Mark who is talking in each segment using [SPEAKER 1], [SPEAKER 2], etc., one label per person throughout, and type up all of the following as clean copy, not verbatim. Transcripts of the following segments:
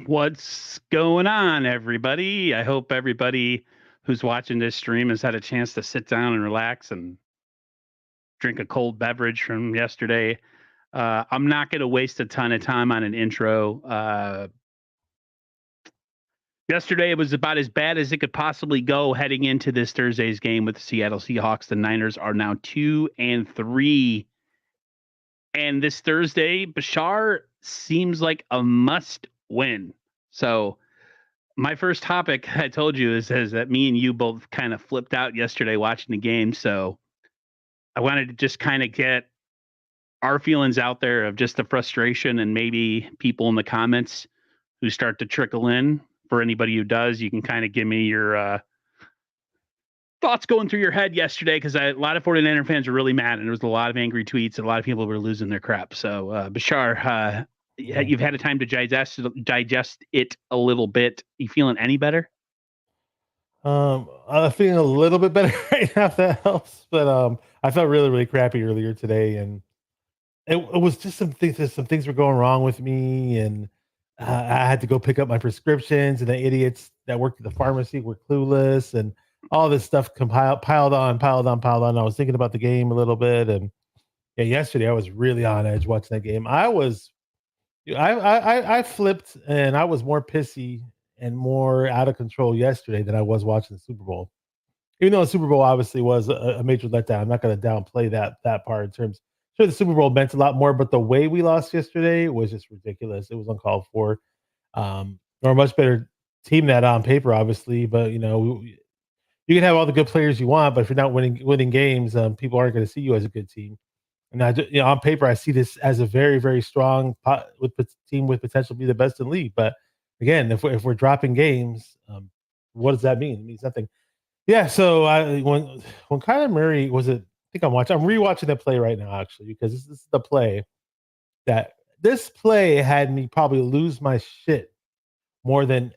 [SPEAKER 1] What's going on, everybody? I hope everybody who's watching this stream has had a chance to sit down and relax and drink a cold beverage from yesterday. I'm not going to waste a ton of time on an intro. Yesterday it was about as bad as it could possibly go heading into this Thursday's game with the Seattle Seahawks. The Niners are now 2-3. And this Thursday, Bashar seems like a must win. So my first topic I told you is that me and you both kind of flipped out yesterday watching the game. So I wanted to just kind of get our feelings out there of just the frustration and maybe people in the comments who start to trickle in. For anybody who does, you can kind of give me your thoughts going through your head yesterday, because a lot of 49er fans were really mad and there was a lot of angry tweets and a lot of people were losing their crap. So Bashar, you've had a time to digest it a little bit. You feeling any better?
[SPEAKER 2] I'm feeling a little bit better right now, if that helps. But I felt really, really crappy earlier today, and it was just some things were going wrong with me, and I had to go pick up my prescriptions, and the idiots that worked at the pharmacy were clueless, and all this stuff piled on. I was thinking about the game a little bit, and yeah, yesterday I was really on edge watching that game. I flipped, and I was more pissy and more out of control yesterday than I was watching the Super Bowl. Even though the Super Bowl obviously was a major letdown, I'm not going to downplay that part in terms. Sure, the Super Bowl meant a lot more, but the way we lost yesterday was just ridiculous. It was uncalled for. We're a much better team that on paper, obviously, but you can have all the good players you want, but if you're not winning games, people aren't going to see you as a good team. And on paper, I see this as a very, very strong team with potential to be the best in the league. But again, if we're dropping games, what does that mean? It means nothing. Yeah. So when Kyler Murray was it? I think I'm rewatching that play right now actually, because this is the play that this play had me probably lose my shit more than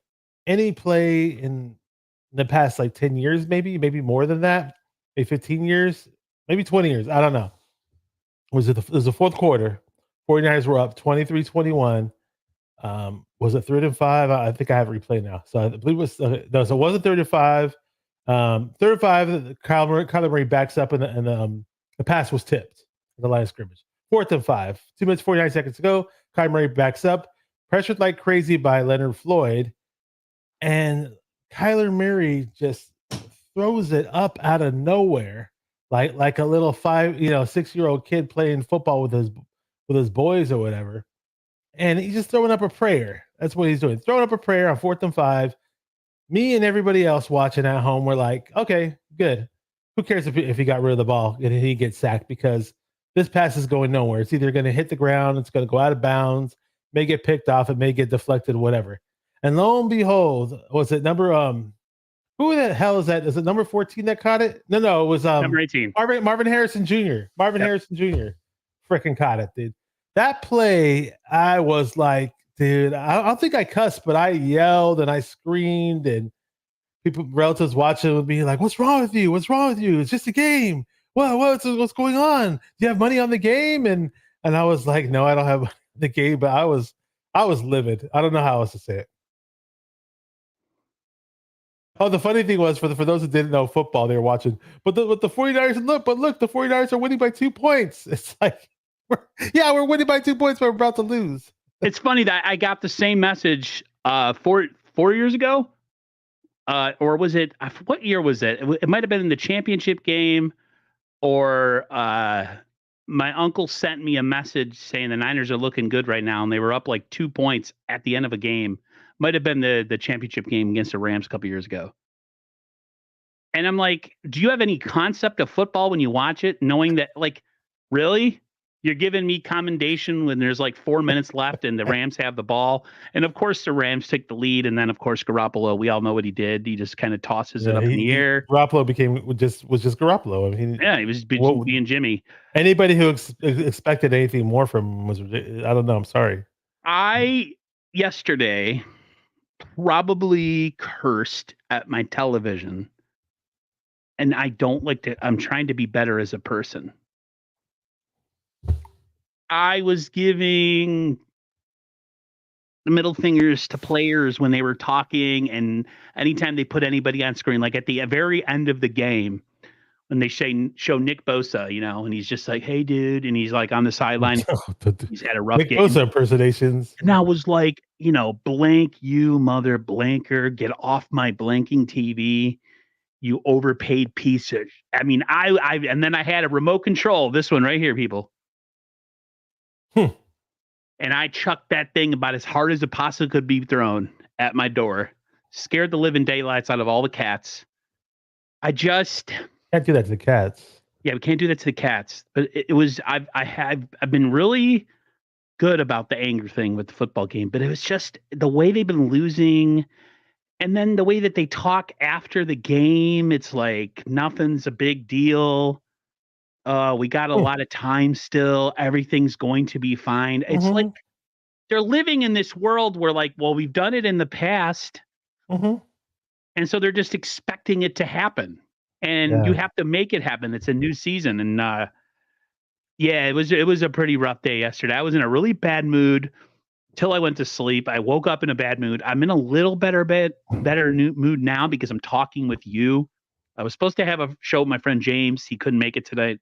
[SPEAKER 2] any play in the past like 10 years, maybe more than that, maybe 15 years, maybe 20 years. I don't know. It was the fourth quarter. 49ers were up 23-21. Was it 3-5? I think I have a replay now. So I believe it was no, so it wasn't 3-5. 3-5, Kyler Murray backs up, and the pass was tipped at the line of scrimmage. 4th and 5. 2 minutes, 49 seconds to go. Kyler Murray backs up, pressured like crazy by Leonard Floyd, and Kyler Murray just throws it up out of nowhere, like a little 6-year-old kid playing football with his boys or whatever. And he's just throwing up a prayer. That's what he's doing. Throwing up a prayer on 4th and 5. Me and everybody else watching at home were like, okay, good. Who cares if he got rid of the ball and he gets sacked, because this pass is going nowhere. It's either going to hit the ground, it's going to go out of bounds, may get picked off, it may get deflected, whatever. And lo and behold, was it who the hell is that? Is it number 14 that caught it? No, it was
[SPEAKER 1] Number 18.
[SPEAKER 2] Marvin Harrison Jr.
[SPEAKER 1] Yep.
[SPEAKER 2] Harrison Jr. freaking caught it, dude. That play, I was like, dude, I don't think I cussed, but I yelled and I screamed, and relatives watching would be like, "What's wrong with you? What's wrong with you? It's just a game. What's going on? Do you have money on the game?" And I was like, "No, I don't have the game," but I was livid. I don't know how else to say it. Oh, the funny thing was, for those who didn't know football, they were watching. But the 49ers, look, the 49ers are winning by 2 points. It's like, we're winning by 2 points, but we're about to lose.
[SPEAKER 1] It's funny that I got the same message 4 years ago. Or was it, what year was it? It might have been in the championship game, or my uncle sent me a message saying the Niners are looking good right now, and they were up like 2 points at the end of a game. Might have been the championship game against the Rams a couple years ago. And I'm like, do you have any concept of football when you watch it, knowing that, like, really? You're giving me commendation when there's like 4 minutes left and the Rams have the ball. And of course, the Rams take the lead. And then, of course, Garoppolo, we all know what he did. He just kind of tosses it up in the air.
[SPEAKER 2] Garoppolo was just Garoppolo. I mean,
[SPEAKER 1] yeah, he was being Jimmy.
[SPEAKER 2] Anybody who expected anything more from him was, I don't know. I'm sorry.
[SPEAKER 1] I yesterday probably cursed at my television. And I don't like to, I'm trying to be better as a person. I was giving the middle fingers to players when they were talking, and anytime they put anybody on screen, like at the very end of the game when they show Nick Bosa, and he's just like, "Hey, dude," and he's like on the sideline. He's had a rough
[SPEAKER 2] Nick
[SPEAKER 1] game.
[SPEAKER 2] Bosa impersonations.
[SPEAKER 1] And I was like, blank you mother blanker, get off my blanking TV, you overpaid piece of. I mean, and then I had a remote control. This one right here, people. And I chucked that thing about as hard as it possibly could be thrown at my door. Scared the living daylights out of all the cats. I just
[SPEAKER 2] can't do that to the cats.
[SPEAKER 1] Yeah, we can't do that to the cats. But it was I've been really good about the anger thing with the football game, but it was just the way they've been losing, and then the way that they talk after the game. It's like nothing's a big deal. We got a lot of time still. Everything's going to be fine. It's like they're living in this world where, like, well, we've done it in the past, and so they're just expecting it to happen, and you have to make it happen. It's a new season, and yeah, it was a pretty rough day yesterday. I was in a really bad mood till I went to sleep. I woke up in a bad mood. I'm in a little better mood now because I'm talking with you. I was supposed to have a show with my friend James. He couldn't make it tonight.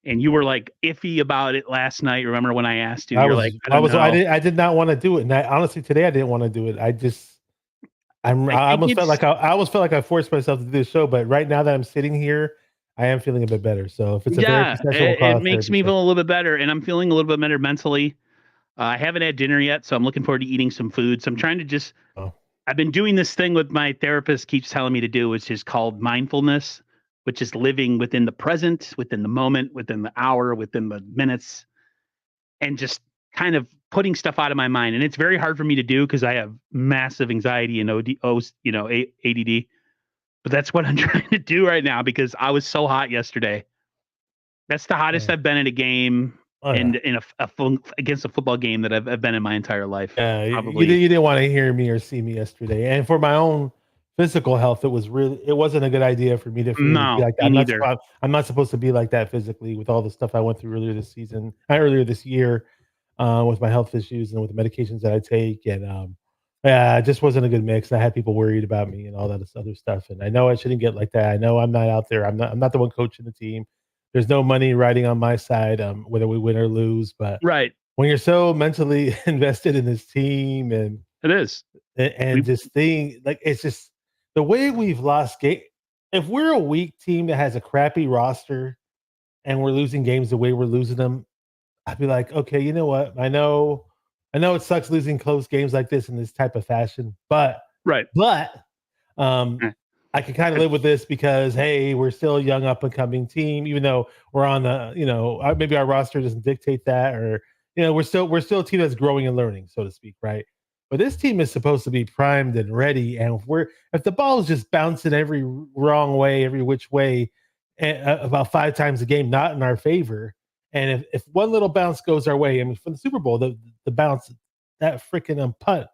[SPEAKER 1] And you were like iffy about it last night. Remember when I asked you? You're like,
[SPEAKER 2] I did not want to do it. And honestly, today I didn't want to do it. I almost felt like I forced myself to do the show. But right now that I'm sitting here, I am feeling a bit better. So if it's a therapy session,
[SPEAKER 1] it makes me feel a little bit better, and I'm feeling a little bit better mentally. I haven't had dinner yet, so I'm looking forward to eating some food. So I'm trying to just. I've been doing this thing with my therapist keeps telling me to do, which is called mindfulness, which is living within the present, within the moment, within the hour, within the minutes, and just kind of putting stuff out of my mind. And it's very hard for me to do because I have massive anxiety and ADD. But that's what I'm trying to do right now because I was so hot yesterday. That's the hottest I've been in a game and in against a football game that I've been in my entire life.
[SPEAKER 2] Probably. You didn't want to hear me or see me yesterday. And for my own physical health, it wasn't a good idea for me to be like that. I'm not supposed to be like that physically with all the stuff I went through earlier this year with my health issues and with the medications that I take. And it just wasn't a good mix. I had people worried about me and all that other stuff. And I know I shouldn't get like that. I know I'm not out there. I'm not the one coaching the team. There's no money riding on my side, whether we win or lose. But when you're so mentally invested in this team, and
[SPEAKER 1] it is,
[SPEAKER 2] and just think like it's just the way we've lost game. If we're a weak team that has a crappy roster and we're losing games the way we're losing them, I'd be like, okay, you know what? I know it sucks losing close games like this in this type of fashion, but I can kind of live with this because, hey, we're still a young up and coming team, even though we're on the, maybe our roster doesn't dictate that, or, we're still a team that's growing and learning, so to speak. Right. But this team is supposed to be primed and ready. And if the ball is just bouncing every wrong way, every which way, about 5 times a game, not in our favor. And if one little bounce goes our way, I mean, from the Super Bowl, the bounce, that freaking punt,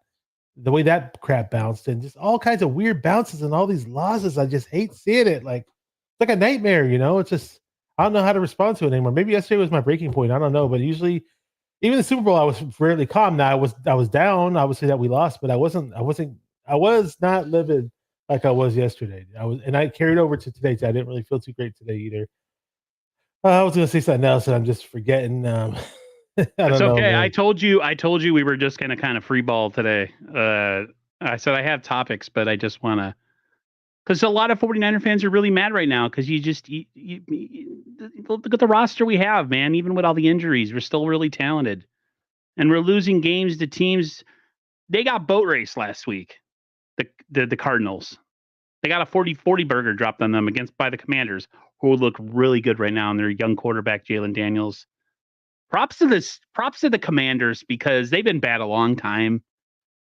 [SPEAKER 2] the way that crap bounced, and just all kinds of weird bounces and all these losses. I just hate seeing it. Like, it's like a nightmare, It's just, I don't know how to respond to it anymore. Maybe yesterday was my breaking point. I don't know. But usually, even the Super Bowl, I was fairly calm. Now I was down, obviously, that we lost, but I was not livid like I was yesterday. And I carried over to today. So I didn't really feel too great today either. I was going to say something else, and I'm just forgetting.
[SPEAKER 1] It's okay. I told you we were just going to kind of free ball today. I said I have topics, but I just want to, because a lot of 49er fans are really mad right now because you look at the roster we have, man. Even with all the injuries, we're still really talented, and we're losing games to teams. They got boat race last week. The Cardinals. They got a 40-40 burger dropped on them by the Commanders, who look really good right now, and their young quarterback Jalen Daniels. Props to the Commanders because they've been bad a long time,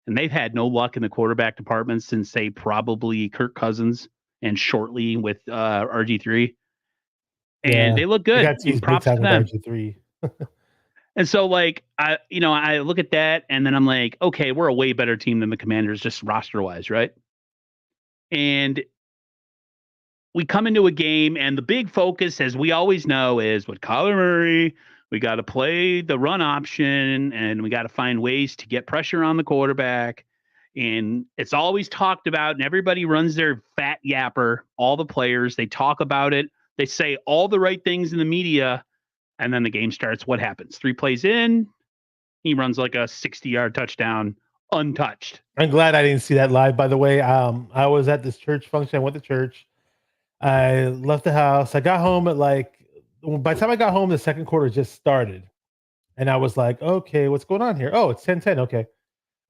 [SPEAKER 1] and they've had no luck in the quarterback department since, say, probably Kirk Cousins and shortly with RG3. And they look good. Props to them.
[SPEAKER 2] RG3.
[SPEAKER 1] And so, like, I look at that, and then I'm like, okay, we're a way better team than the Commanders, just roster-wise, right? And we come into a game, and the big focus, as we always know, is with Kyler Murray, We got to play the run option, and we got to find ways to get pressure on the quarterback. And it's always talked about, and everybody runs their fat yapper, all the players. They talk about it. They say all the right things in the media, and then the game starts. What happens? 3 plays in, he runs like a 60-yard touchdown untouched.
[SPEAKER 2] I'm glad I didn't see that live, by the way. I was at this church function. I went to church. I left the house. I got home at by the time I got home, the second quarter just started. And I was like, okay, what's going on here? Oh, it's 10-10. Okay.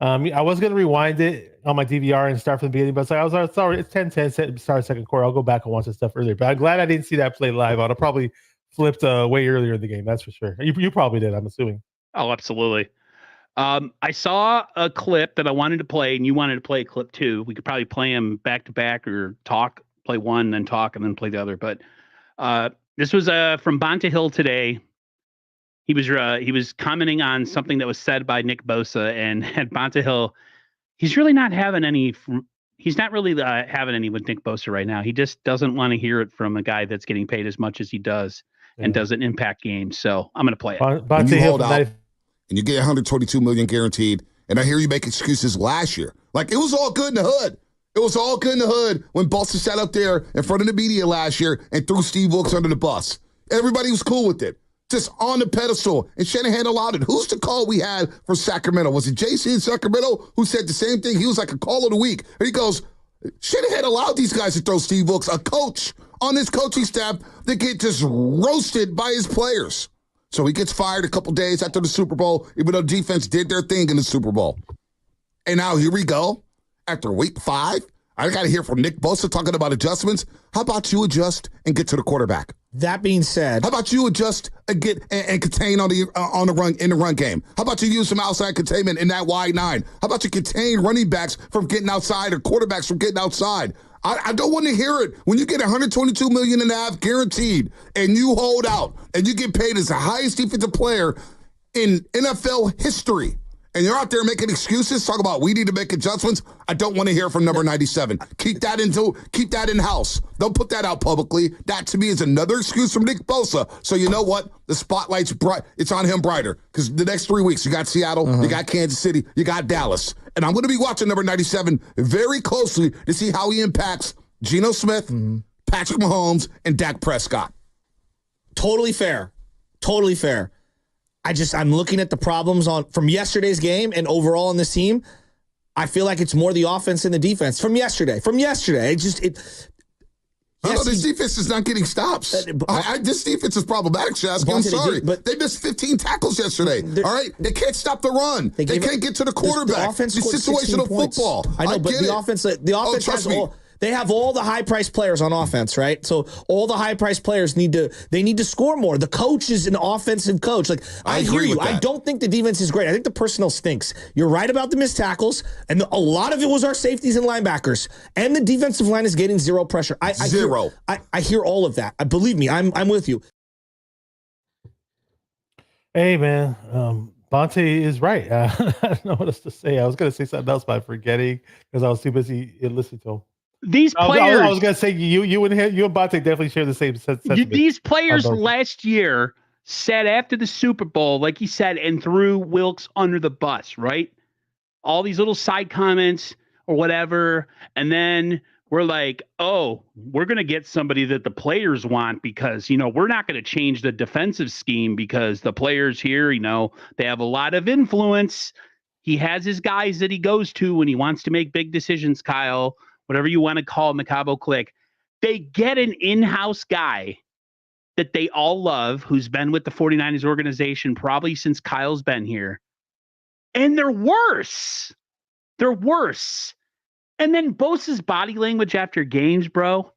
[SPEAKER 2] I was going to rewind it on my DVR and start from the beginning, but I was like, sorry, it's 10-10, start second quarter. I'll go back and watch the stuff earlier. But I'm glad I didn't see that play live. I'd have probably flipped way earlier in the game. That's for sure. You probably did, I'm assuming.
[SPEAKER 1] Oh, absolutely. I saw a clip that I wanted to play, and you wanted to play a clip too. We could probably play them back to back, or play one, then talk, and then play the other. But this was from Bonta Hill today. He was commenting on something that was said by Nick Bosa, and at Bonta Hill, he's really not having any. He's not really having any with Nick Bosa right now. He just doesn't want to hear it from a guy that's getting paid as much as he does and doesn't impact games. So I'm going to play it.
[SPEAKER 3] Bonta Hill and you get 122 million guaranteed. And I hear you make excuses last year. Like, it was all good in the hood. It was all good in the hood when Bosa sat up there in front of the media last year and threw Steve Wilkes under the bus. Everybody was cool with it. Just on the pedestal. And Shanahan allowed it. Who's the call we had for Sacramento? Was it JC in Sacramento who said the same thing? He was like a call of the week. And he goes, Shanahan allowed these guys to throw Steve Wilkes, a coach on his coaching staff, that get just roasted by his players. So he gets fired a couple days after the Super Bowl, even though defense did their thing in the Super Bowl. And now here we go. After week 5, I got to hear from Nick Bosa talking about adjustments. How about you adjust and get to the quarterback?
[SPEAKER 4] That being said,
[SPEAKER 3] how about you adjust and get and contain on the run in the run game? How about you use some outside containment in that wide 9? How about you contain running backs from getting outside or quarterbacks from getting outside? I don't want to hear it. When you get $122.5 million guaranteed and you hold out and you get paid as the highest defensive player in NFL history, and you're out there making excuses, talk about we need to make adjustments, I don't want to hear from number 97. Keep that in-house. Don't put that out publicly. That, to me, is another excuse from Nick Bosa. So you know what? The spotlight's bright. It's on him brighter, because the next 3 weeks, you got Seattle, you got Kansas City, you got Dallas. And I'm going to be watching number 97 very closely to see how he impacts Geno Smith, Patrick Mahomes, and Dak Prescott.
[SPEAKER 4] Totally fair. Totally fair. I'm looking at the problems from yesterday's game and overall in this team. I feel like it's more the offense than the defense from yesterday.
[SPEAKER 3] This defense is not getting stops. This defense is problematic, Shaz. I'm sorry. But they missed 15 tackles yesterday. All right? They can't stop the run. They can't get to the quarterback.
[SPEAKER 4] The offense
[SPEAKER 3] it's situational football.
[SPEAKER 4] I know, but the offense has all. They have all the high-priced players on offense, right? So all the high-priced players need to score more. The coach is an offensive coach. Like, I hear you. I don't think the defense is great. I think the personnel stinks. You're right about the missed tackles, and a lot of it was our safeties and linebackers. And the defensive line is getting zero pressure. I hear all of that. Believe me, I'm with you.
[SPEAKER 2] Hey, man. Bonta is right. I don't know what else to say. I was going to say something else, but I'm forgetting because I was too busy listening to him.
[SPEAKER 1] These players,
[SPEAKER 2] I was going to say you and Bonta definitely share the same sentiment.
[SPEAKER 1] These players last year said after the Super Bowl, like he said, and threw Wilkes under the bus, right? All these little side comments or whatever. And then we're like, oh, we're going to get somebody that the players want because, we're not going to change the defensive scheme because the players here, they have a lot of influence. He has his guys that he goes to when he wants to make big decisions, Kyle. Whatever you want to call Macabo Click, they get an in-house guy that they all love, who's been with the 49ers organization probably since Kyle's been here. And they're worse. They're worse. And then Bosa's body language after games, bro.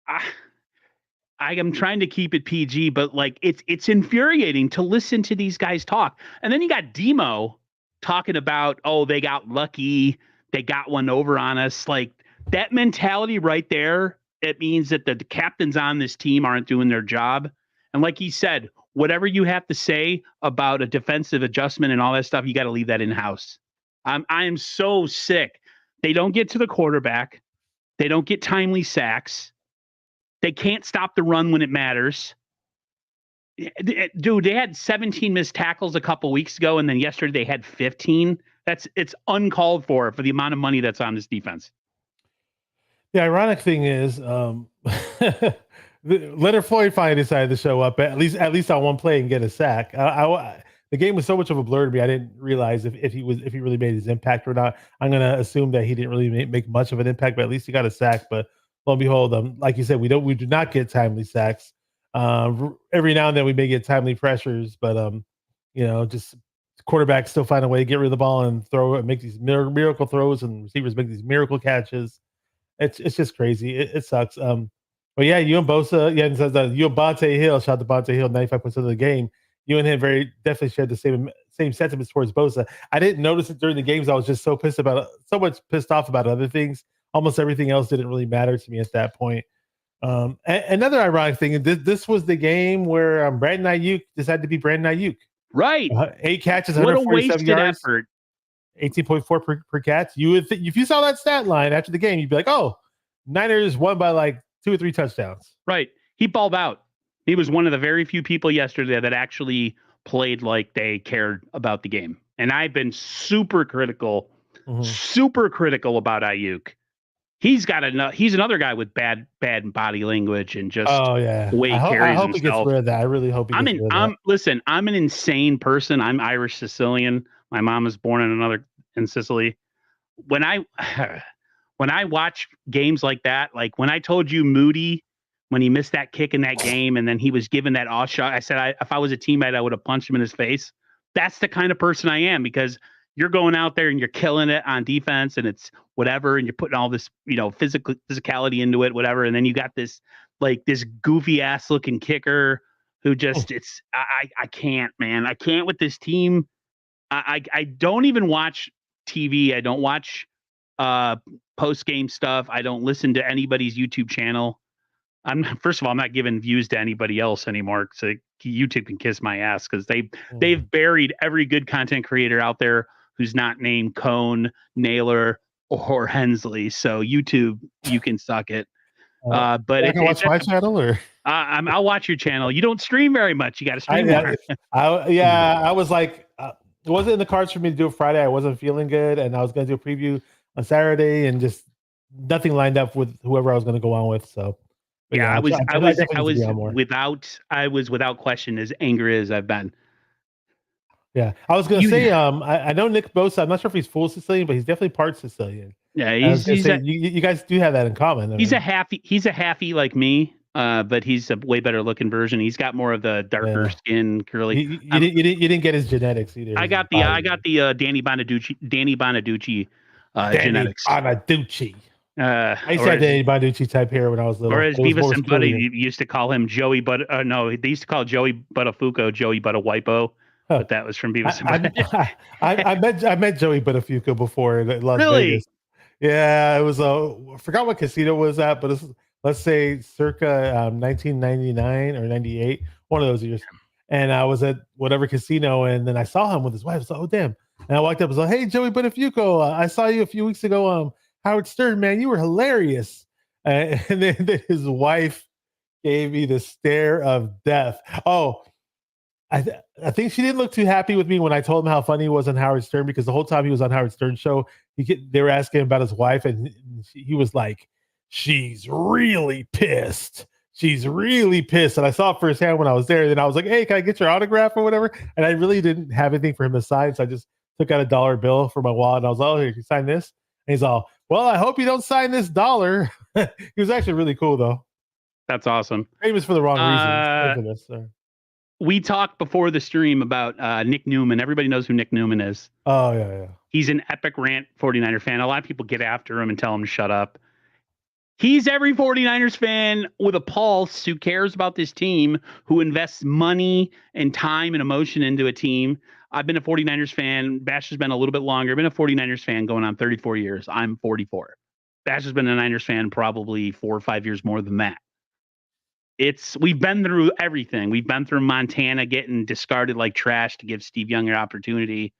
[SPEAKER 1] I am trying to keep it PG, but like it's infuriating to listen to these guys talk. And then you got Demo talking about, oh, they got lucky. They got one over on us. Like, that mentality right there, it means that the captains on this team aren't doing their job. And like he said, whatever you have to say about a defensive adjustment and all that stuff, you got to leave that in-house. I am so sick. They don't get to the quarterback. They don't get timely sacks. They can't stop the run when it matters. Dude, they had 17 missed tackles a couple weeks ago, and then yesterday they had 15. It's uncalled for the amount of money that's on this defense.
[SPEAKER 2] The ironic thing is, Leonard Floyd finally decided to show up at least on one play and get a sack. The game was so much of a blur to me. I didn't realize if he really made his impact or not. I'm gonna assume that he didn't really make much of an impact, but at least he got a sack. But lo and behold, like you said, we do not get timely sacks. Every now and then we may get timely pressures, but just quarterbacks still find a way to get rid of the ball and throw it, make these miracle throws, and receivers make these miracle catches. It's just crazy. It sucks. But yeah, you and Bosa, yeah, and says that you and Bonte Hill, shout out to Bonte Hill, 95% of the game. You and him very definitely shared the same sentiments towards Bosa. I didn't notice it during the games. I was just so much pissed off about other things. Almost everything else didn't really matter to me at that point. Another ironic thing, this was the game where Brandon Ayuk decided to be Brandon Ayuk.
[SPEAKER 1] Right.
[SPEAKER 2] 8 catches, 147 yards.
[SPEAKER 1] Effort.
[SPEAKER 2] 18.4 per catch. You would if you saw that stat line after the game, you'd be like, "Oh, Niners won by like 2 or 3 touchdowns."
[SPEAKER 1] Right. He balled out. He was one of the very few people yesterday that actually played like they cared about the game. And I've been super critical about Ayuk. He's another guy with bad body language and just the way he carries himself.
[SPEAKER 2] I hope he gets rid of that. I really hope he gets rid of that.
[SPEAKER 1] Listen, I'm an insane person. I'm Irish Sicilian. My mom was born in Sicily. When I watch games like that, like when I told you Moody, when he missed that kick in that game and then he was given that off shot, I said, if I was a teammate, I would have punched him in his face. That's the kind of person I am, because you're going out there and you're killing it on defense and it's whatever. And you're putting all this, physicality into it, whatever. And then you got this goofy ass looking kicker who just, I can't, man. I can't with this team. I don't even watch TV. I don't watch post game stuff. I don't listen to anybody's YouTube channel. First of all, I'm not giving views to anybody else anymore. So YouTube can kiss my ass, because they've buried every good content creator out there who's not named Cone, Naylor, or Hensley. So YouTube, you can suck it. But
[SPEAKER 2] I can watch my channel, or
[SPEAKER 1] I'll watch your channel. You don't stream very much. You got to stream more.
[SPEAKER 2] I was like, it wasn't in the cards for me to do it Friday. I wasn't feeling good, and I was going to do a preview on Saturday, and just nothing lined up with whoever I was going to go on with. So
[SPEAKER 1] yeah, I was without question as angry as I've been.
[SPEAKER 2] Yeah, I was going to say, I know Nick Bosa. I'm not sure if he's full Sicilian, but he's definitely part Sicilian.
[SPEAKER 1] Yeah,
[SPEAKER 2] you guys do have that in common.
[SPEAKER 1] He's a halfie like me, but he's a way better looking version. He's got more of the darker skin, curly.
[SPEAKER 2] You didn't get his genetics either.
[SPEAKER 1] I got the Danny Bonaducci genetics.
[SPEAKER 2] Bonaducci. I used to have Danny Bonaducci type hair when I was little.
[SPEAKER 1] Or as Beavis and Buddy used to call him Joey, but no, they used to call Joey Buttafuoco Joey Buttawipo. But that was from Beavis and Buddy.
[SPEAKER 2] I met Joey Buttafuoco before in Las Vegas. Yeah, it was I forgot what casino it was at, but let's say circa 1999 or 98, one of those years. And I was at whatever casino, and then I saw him with his wife. I was like, oh damn! And I walked up and was like, hey, Joey Buttafuoco, I saw you a few weeks ago. Howard Stern, man, you were hilarious. And then his wife gave me the stare of death. Oh, I think she didn't look too happy with me when I told him how funny he was on Howard Stern, because the whole time he was on Howard Stern's show, they were asking him about his wife, and he was like, she's really pissed. She's really pissed. And I saw it firsthand when I was there. And then I was like, hey, can I get your autograph or whatever? And I really didn't have anything for him to sign. So I just took out a $1 bill for my wallet. And I was like, oh, here, you sign this? And he's all, well, I hope you don't sign this $1. He was actually really cool, though.
[SPEAKER 1] That's awesome.
[SPEAKER 2] Famous for the wrong reasons.
[SPEAKER 1] We talked before the stream about Nick Newman. Everybody knows who Nick Newman is.
[SPEAKER 2] Oh, yeah.
[SPEAKER 1] He's an epic rant 49er fan. A lot of people get after him and tell him to shut up. He's every 49ers fan with a pulse who cares about this team, who invests money and time and emotion into a team. I've been a 49ers fan. Bash has been a little bit longer. I've been a 49ers fan going on 34 years. I'm 44. Bash has been a Niners fan probably 4 or 5 years more than that. We've been through everything. We've been through Montana getting discarded like trash to give Steve Young an opportunity.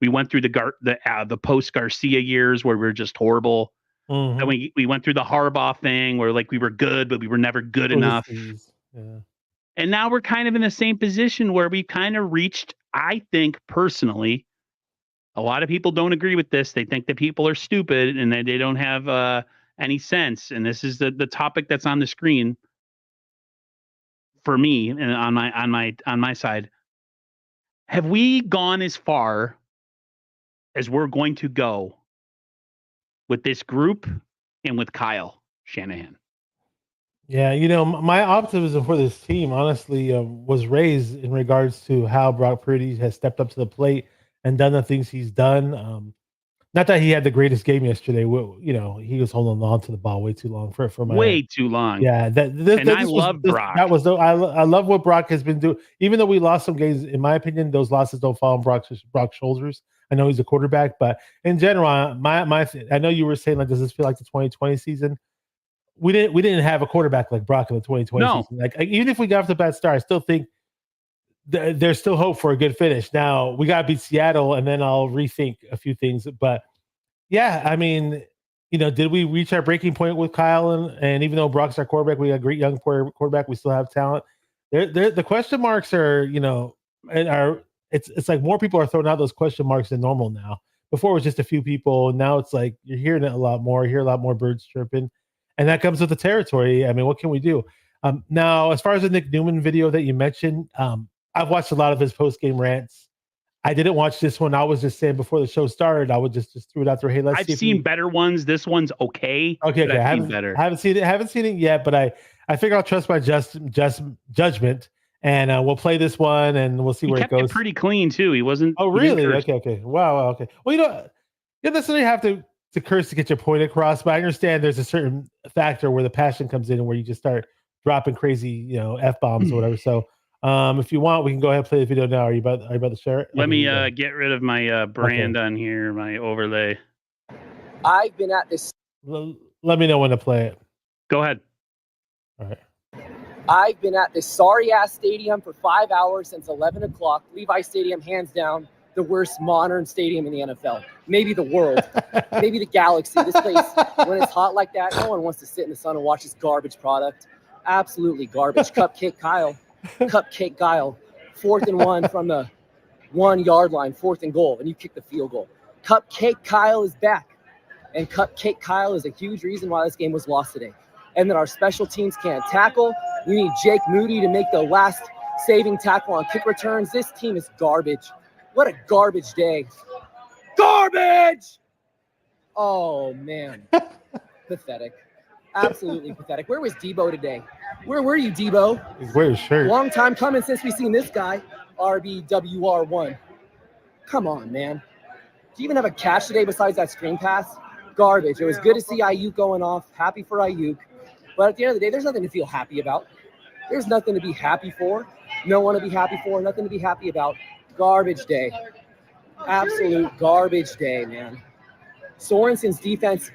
[SPEAKER 1] We went through the post Garcia years where we were just horrible. Mm-hmm. And we went through the Harbaugh thing where we were good, but we were never good enough.
[SPEAKER 2] Yeah.
[SPEAKER 1] And now we're kind of in the same position where we kind of reached, I think personally, a lot of people don't agree with this. They think that people are stupid and that they don't have any sense. And this is the topic that's on the screen for me and on my side. Have we gone as far as we're going to go with this group and with Kyle Shanahan?
[SPEAKER 2] Yeah, my optimism for this team, honestly, was raised in regards to how Brock Purdy has stepped up to the plate and done the things he's done. Not that he had the greatest game yesterday. He was holding on to the ball way too long for my
[SPEAKER 1] way too long.
[SPEAKER 2] Yeah,
[SPEAKER 1] I love Brock.
[SPEAKER 2] That was I love what Brock has been doing. Even though we lost some games, in my opinion, those losses don't fall on Brock's shoulders. I know he's a quarterback, but in general, I know you were saying, like, does this feel like the 2020 season? We didn't have a quarterback like Brock in the 2020 season. Like, even if we got off the bad start, I still think there's still hope for a good finish. Now we got to beat Seattle, and then I'll rethink a few things. But yeah, I mean, did we reach our breaking point with Kyle? And even though Brock's our quarterback, we got a great young quarterback. We still have talent. The question marks are, it's like more people are throwing out those question marks than normal now. Before it was just a few people. Now it's like you're hearing it a lot more. You hear a lot more birds chirping, and that comes with the territory. I mean, what can we do? Now, as far as the Nick Newman video that you mentioned, I've watched a lot of his post-game rants. I didn't watch this one. I was just saying before the show started, I would just threw it out there. Hey, let's see.
[SPEAKER 1] I've seen better ones. This one's okay.
[SPEAKER 2] Okay.
[SPEAKER 1] I haven't
[SPEAKER 2] seen it. Haven't seen it yet, but I figure I'll trust my judgment, and we'll play this one and we'll see where it goes.
[SPEAKER 1] It pretty clean too. He wasn't.
[SPEAKER 2] Oh, really? Okay. Wow. Okay. Well, you don't necessarily have to curse to get your point across, but I understand there's a certain factor where the passion comes in and where you just start dropping crazy, F-bombs or whatever. So. If you want, we can go ahead and play the video now. Are you about to share it?
[SPEAKER 1] Let me get rid of my brand on here, my overlay.
[SPEAKER 5] I've been at this.
[SPEAKER 2] Let me know when to play it.
[SPEAKER 1] Go ahead.
[SPEAKER 2] All right.
[SPEAKER 5] I've been at this sorry-ass stadium for 5 hours since 11 o'clock. Levi Stadium, hands down, the worst modern stadium in the NFL. Maybe the world. Maybe the galaxy. This place, when it's hot like that, no one wants to sit in the sun and watch this garbage product. Absolutely garbage. Cupcake Kyle. 4th and 1 from the 1 yard line, 4th and goal, and you kick the field goal. Cupcake Kyle is back, and Cupcake Kyle is a huge reason why this game was lost today. And then our special teams can't tackle. We need Jake Moody to make the last saving tackle on kick returns. This team is garbage. What a garbage day. Garbage! Oh, man. Pathetic. Absolutely pathetic. Where was Debo today? Where were you, Debo?
[SPEAKER 2] He's wearing his shirt.
[SPEAKER 5] Long time coming since we've seen this guy, RBWR1. Come on, man. Do you even have a catch today besides that screen pass? Garbage. It was good to see Ayuk going off. Happy for Ayuk. But at the end of the day, there's nothing to feel happy about. There's nothing to be happy for. No one to be happy for. Nothing to be happy about. Garbage day. Absolute garbage day, man. Sorensen's defense.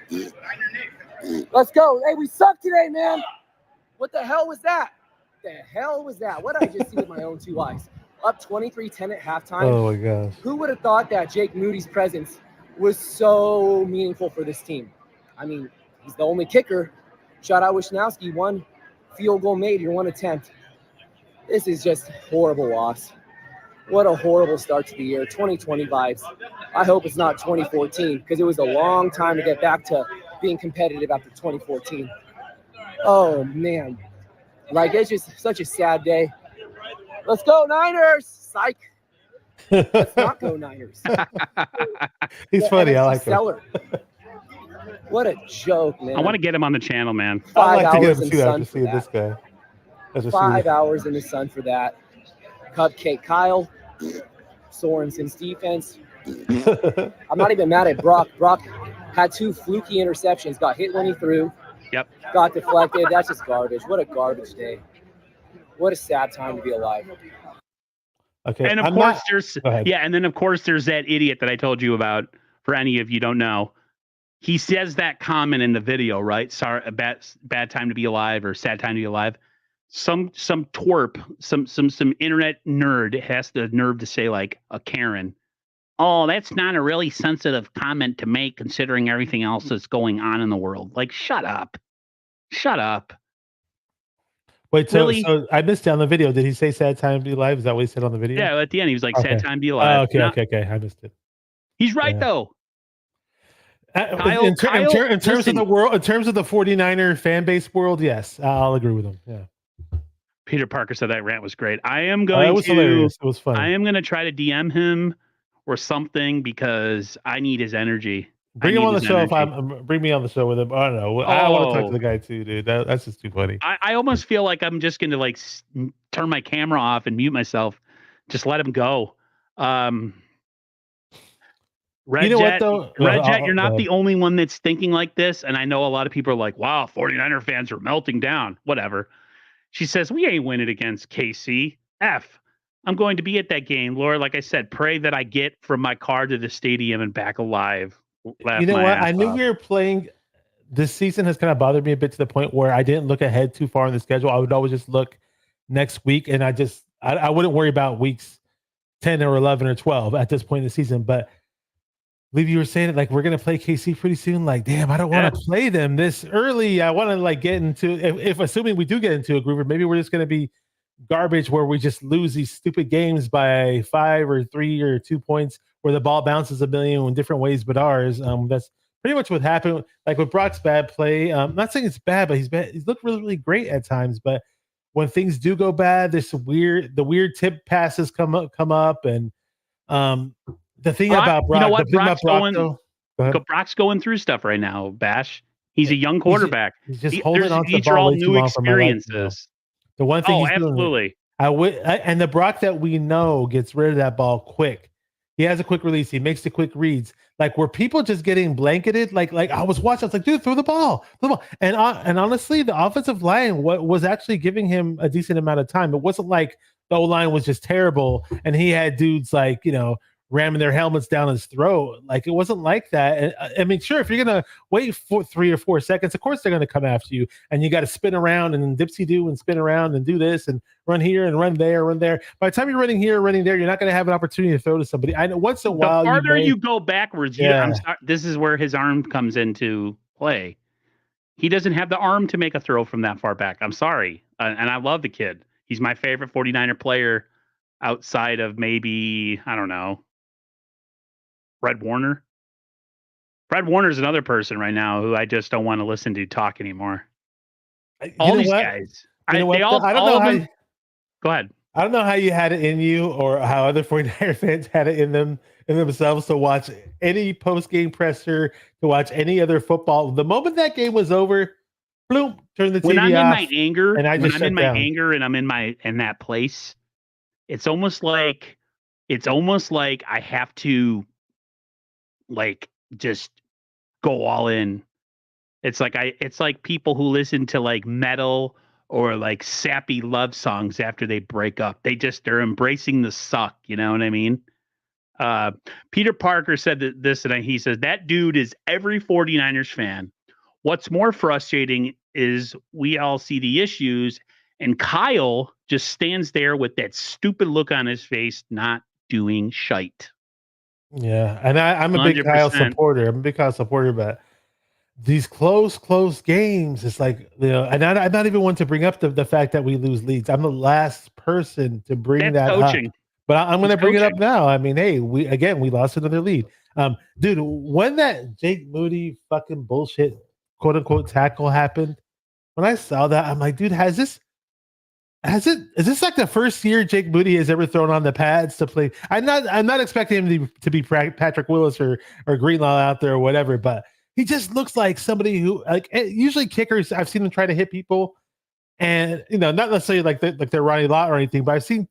[SPEAKER 5] Let's go. Hey, we suck today, man. What the hell was that? What did I just see with my own 2 eyes? Up 23-10 at halftime.
[SPEAKER 2] Oh, my gosh.
[SPEAKER 5] Who would have thought that Jake Moody's presence was so meaningful for this team? I mean, he's the only kicker. Shout out Wisnowski, 1 field goal made, your 1 attempt. This is just horrible loss. What a horrible start to the year. 2020 vibes. I hope it's not 2014 because it was a long time to get back to being competitive after 2014. Oh, man. Like, it's just such a sad day. Let's go, Niners! Psych. Let's not go, Niners.
[SPEAKER 2] He's funny. I like him.
[SPEAKER 5] What a joke, man.
[SPEAKER 1] I want to get him on the channel, man.
[SPEAKER 2] I'd like to get him too after seeing this guy.
[SPEAKER 5] 5 hours in the sun for that. Cupcake Kyle. Sorensen's defense. I'm not even mad at Brock. Brock had 2 fluky interceptions, got hit when he threw.
[SPEAKER 1] Yep.
[SPEAKER 5] Got deflected. That's just garbage. What a garbage day. What a sad time to be alive.
[SPEAKER 2] Okay.
[SPEAKER 1] And of course and then of course there's that idiot that I told you about, for any of you don't know. He says that comment in the video, right? Sorry, a bad time to be alive, or sad time to be alive. Some twerp, some internet nerd has the nerve to say, like, a Karen, oh, that's not a really sensitive comment to make considering everything else that's going on in the world. Like, shut up.
[SPEAKER 2] Wait,
[SPEAKER 1] really?
[SPEAKER 2] So I missed it on the video. Did he say sad time to be alive? Is that what he said on the video?
[SPEAKER 1] Yeah, at the end he was like,
[SPEAKER 2] Okay.
[SPEAKER 1] "Sad time to be alive."
[SPEAKER 2] Okay. I missed it.
[SPEAKER 1] He's right
[SPEAKER 2] Yeah.
[SPEAKER 1] though.
[SPEAKER 2] In terms of the world, in terms of the 49er fan base world, yes, I'll agree with him. Yeah.
[SPEAKER 1] Peter Parker said that rant was great. I am going
[SPEAKER 2] it was hilarious. It was funny.
[SPEAKER 1] I am going to try to DM him or something because I need his energy.
[SPEAKER 2] Bring him on the show. Bring me on the show with him. I don't know. I want to talk to the guy too, dude. That's just too funny.
[SPEAKER 1] I almost feel like I'm just going to like turn my camera off and mute myself. Just let him go. Red Jet, you're not the only one that's thinking like this. And I know a lot of people are like, wow, 49er fans are melting down. Whatever. She says, we ain't winning against KC. I'm going to be at that game. Laura, like I said, pray that I get from my car to the stadium and back alive.
[SPEAKER 2] You know what? I knew we were playing. This season has kind of bothered me a bit to the point where I didn't look ahead too far in the schedule. I would always just look next week. And I wouldn't worry about weeks 10 or 11 or 12 at this point in the season. But believe you were saying it like we're gonna play KC pretty soon. Like, damn, I don't want to play them this early. I want to like get into if assuming we do get into a groove, or maybe we're just gonna be garbage where we just lose these stupid games by 5 or 3 or 2 points where the ball bounces a million in different ways but ours. That's pretty much what happened. Like with Brock's bad play. I'm not saying it's bad, but he's looked really, really great at times. But when things do go bad, the weird tip passes come up and the thing about Brock,
[SPEAKER 1] you know what?
[SPEAKER 2] Brock's
[SPEAKER 1] going through stuff right now, Bash. He's a young quarterback.
[SPEAKER 2] He's just holding on to the ball way too long for my life. The one thing he's
[SPEAKER 1] absolutely.
[SPEAKER 2] Doing, and the Brock that we know gets rid of that ball quick. He has a quick release. He makes the quick reads. Like were people just getting blanketed? Like I was watching. I was like, dude, throw the ball. And honestly, the offensive line was actually giving him a decent amount of time. It wasn't like the O-line was just terrible and he had dudes like ramming their helmets down his throat. Like it wasn't like that. And I mean, sure, if you're gonna wait for 3 or 4 seconds, of course they're gonna come after you, and you got to spin around and dipsy do and spin around and do this and run here and run there, run there. By the time you're running here, running there, you're not gonna have an opportunity to throw to somebody. I know once in a while.
[SPEAKER 1] The farther you go backwards, this is where his arm comes into play. He doesn't have the arm to make a throw from that far back. I'm sorry, and I love the kid. He's my favorite 49er player outside of maybe I don't know. Fred Warner. Fred Warner is another person right now who I just don't want to listen to talk anymore. All these guys. Go ahead.
[SPEAKER 2] I don't know how you had it in you or how other 49er fans had it in themselves to watch any post-game presser, to watch any other football. The moment that game was over, bloom, turn the TV off.
[SPEAKER 1] When I'm in my anger, and I'm in that place, it's almost like I have to like just go all in. It's like people who listen to like metal or like sappy love songs after they break up. They're embracing the suck, you know what I mean? Peter Parker said this, and he says that dude is every 49ers fan. What's more frustrating is we all see the issues and Kyle just stands there with that stupid look on his face, not doing shite.
[SPEAKER 2] Yeah, and I'm a big 100%. Kyle supporter. But these close games, it's like and I'm not even one to bring up the fact that we lose leads. I'm the last person to bring that coaching. Up. But I'm going to bring it up now. I mean, hey, we lost another lead. Dude, when that Jake Moody fucking bullshit quote unquote tackle happened, when I saw that, I'm like, dude, is this like the first year Jake Moody has ever thrown on the pads to play? I'm not expecting him to be Patrick Willis or Greenlaw out there or whatever, but he just looks like somebody who like usually kickers. I've seen them try to hit people, and not necessarily like they're Ronnie Lott or anything, but I've seen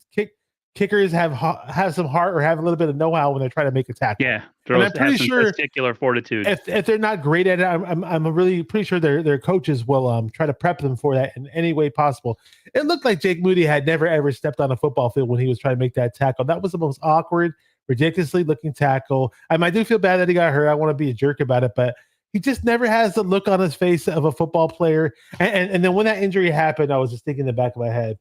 [SPEAKER 2] kickers have some heart or have a little bit of know-how when they're trying to make a tackle.
[SPEAKER 1] Yeah, I'm pretty sure particular fortitude.
[SPEAKER 2] If they're not great at it, I'm really pretty sure their coaches will try to prep them for that in any way possible. It looked like Jake Moody had never ever stepped on a football field when he was trying to make that tackle. That was the most awkward, ridiculously looking tackle. I do feel bad that he got hurt. I want to be a jerk about it, but he just never has the look on his face of a football player. And then when that injury happened, I was just thinking in the back of my head,